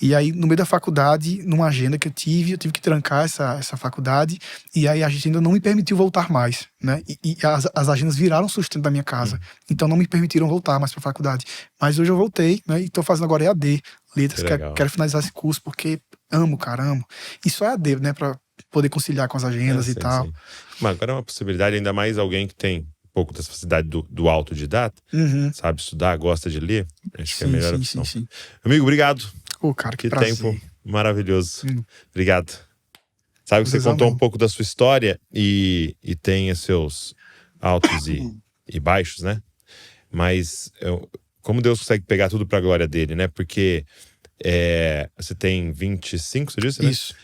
E aí, no meio da faculdade, numa agenda que eu tive que trancar essa faculdade, e aí a agenda não me permitiu voltar mais, né? E as agendas viraram sustento da minha casa. Então não me permitiram voltar mais pra faculdade. Mas hoje eu voltei, né? E tô fazendo agora EAD. Letras, quero finalizar esse curso porque amo. E só é EAD, né, pra poder conciliar com as agendas e tal. Sim. Mas agora é uma possibilidade, ainda mais alguém que tem um pouco dessa facilidade do autodidata, sabe estudar, gosta de ler, acho que é a melhor opção. Sim. Amigo, obrigado. Cara, que prazer. Tempo maravilhoso. Obrigado. Sabe que você contou um pouco da sua história e tem os seus altos e baixos, né? Mas como Deus consegue pegar tudo pra glória dele, né? Porque você tem 25, você disse, né? Isso.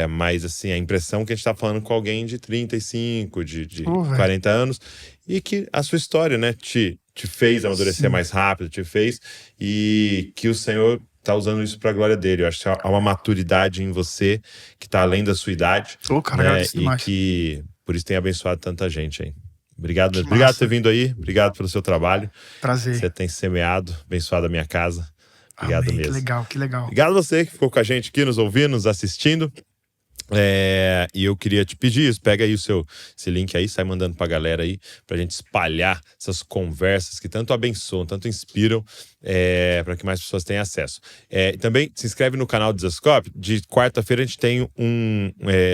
Mas assim, a impressão que a gente tá falando com alguém de 35, de 40 anos, e que a sua história, né, te fez amadurecer mais rápido, e que o Senhor tá usando isso pra glória dele. Eu acho que há uma maturidade em você que tá além da sua idade, cara, e que por isso tem abençoado tanta gente aí. Obrigado por ter vindo aí, obrigado pelo seu trabalho. Prazer. Você tem semeado, abençoado a minha casa. Obrigado mesmo. Que legal. Obrigado a você que ficou com a gente aqui, nos ouvindo, nos assistindo. E eu queria te pedir isso, pega aí esse link aí, sai mandando pra galera aí, pra gente espalhar essas conversas que tanto abençoam, tanto inspiram, para que mais pessoas tenham acesso. Também se inscreve no canal do Jesuscope. De quarta-feira a gente tem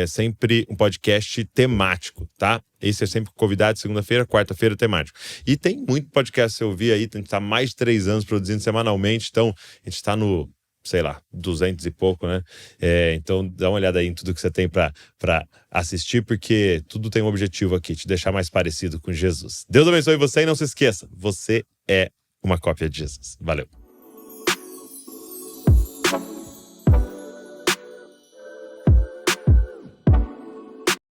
sempre um podcast temático, tá? Esse é sempre convidado, segunda-feira, quarta-feira temático. E tem muito podcast pra você ouvir aí, a gente tá há mais de 3 anos produzindo semanalmente, então a gente tá no, sei lá, 200 e pouco, né? Então dá uma olhada aí em tudo que você tem pra assistir, porque tudo tem um objetivo aqui, te deixar mais parecido com Jesus. Deus abençoe você e não se esqueça, você é uma cópia de Jesus. Valeu!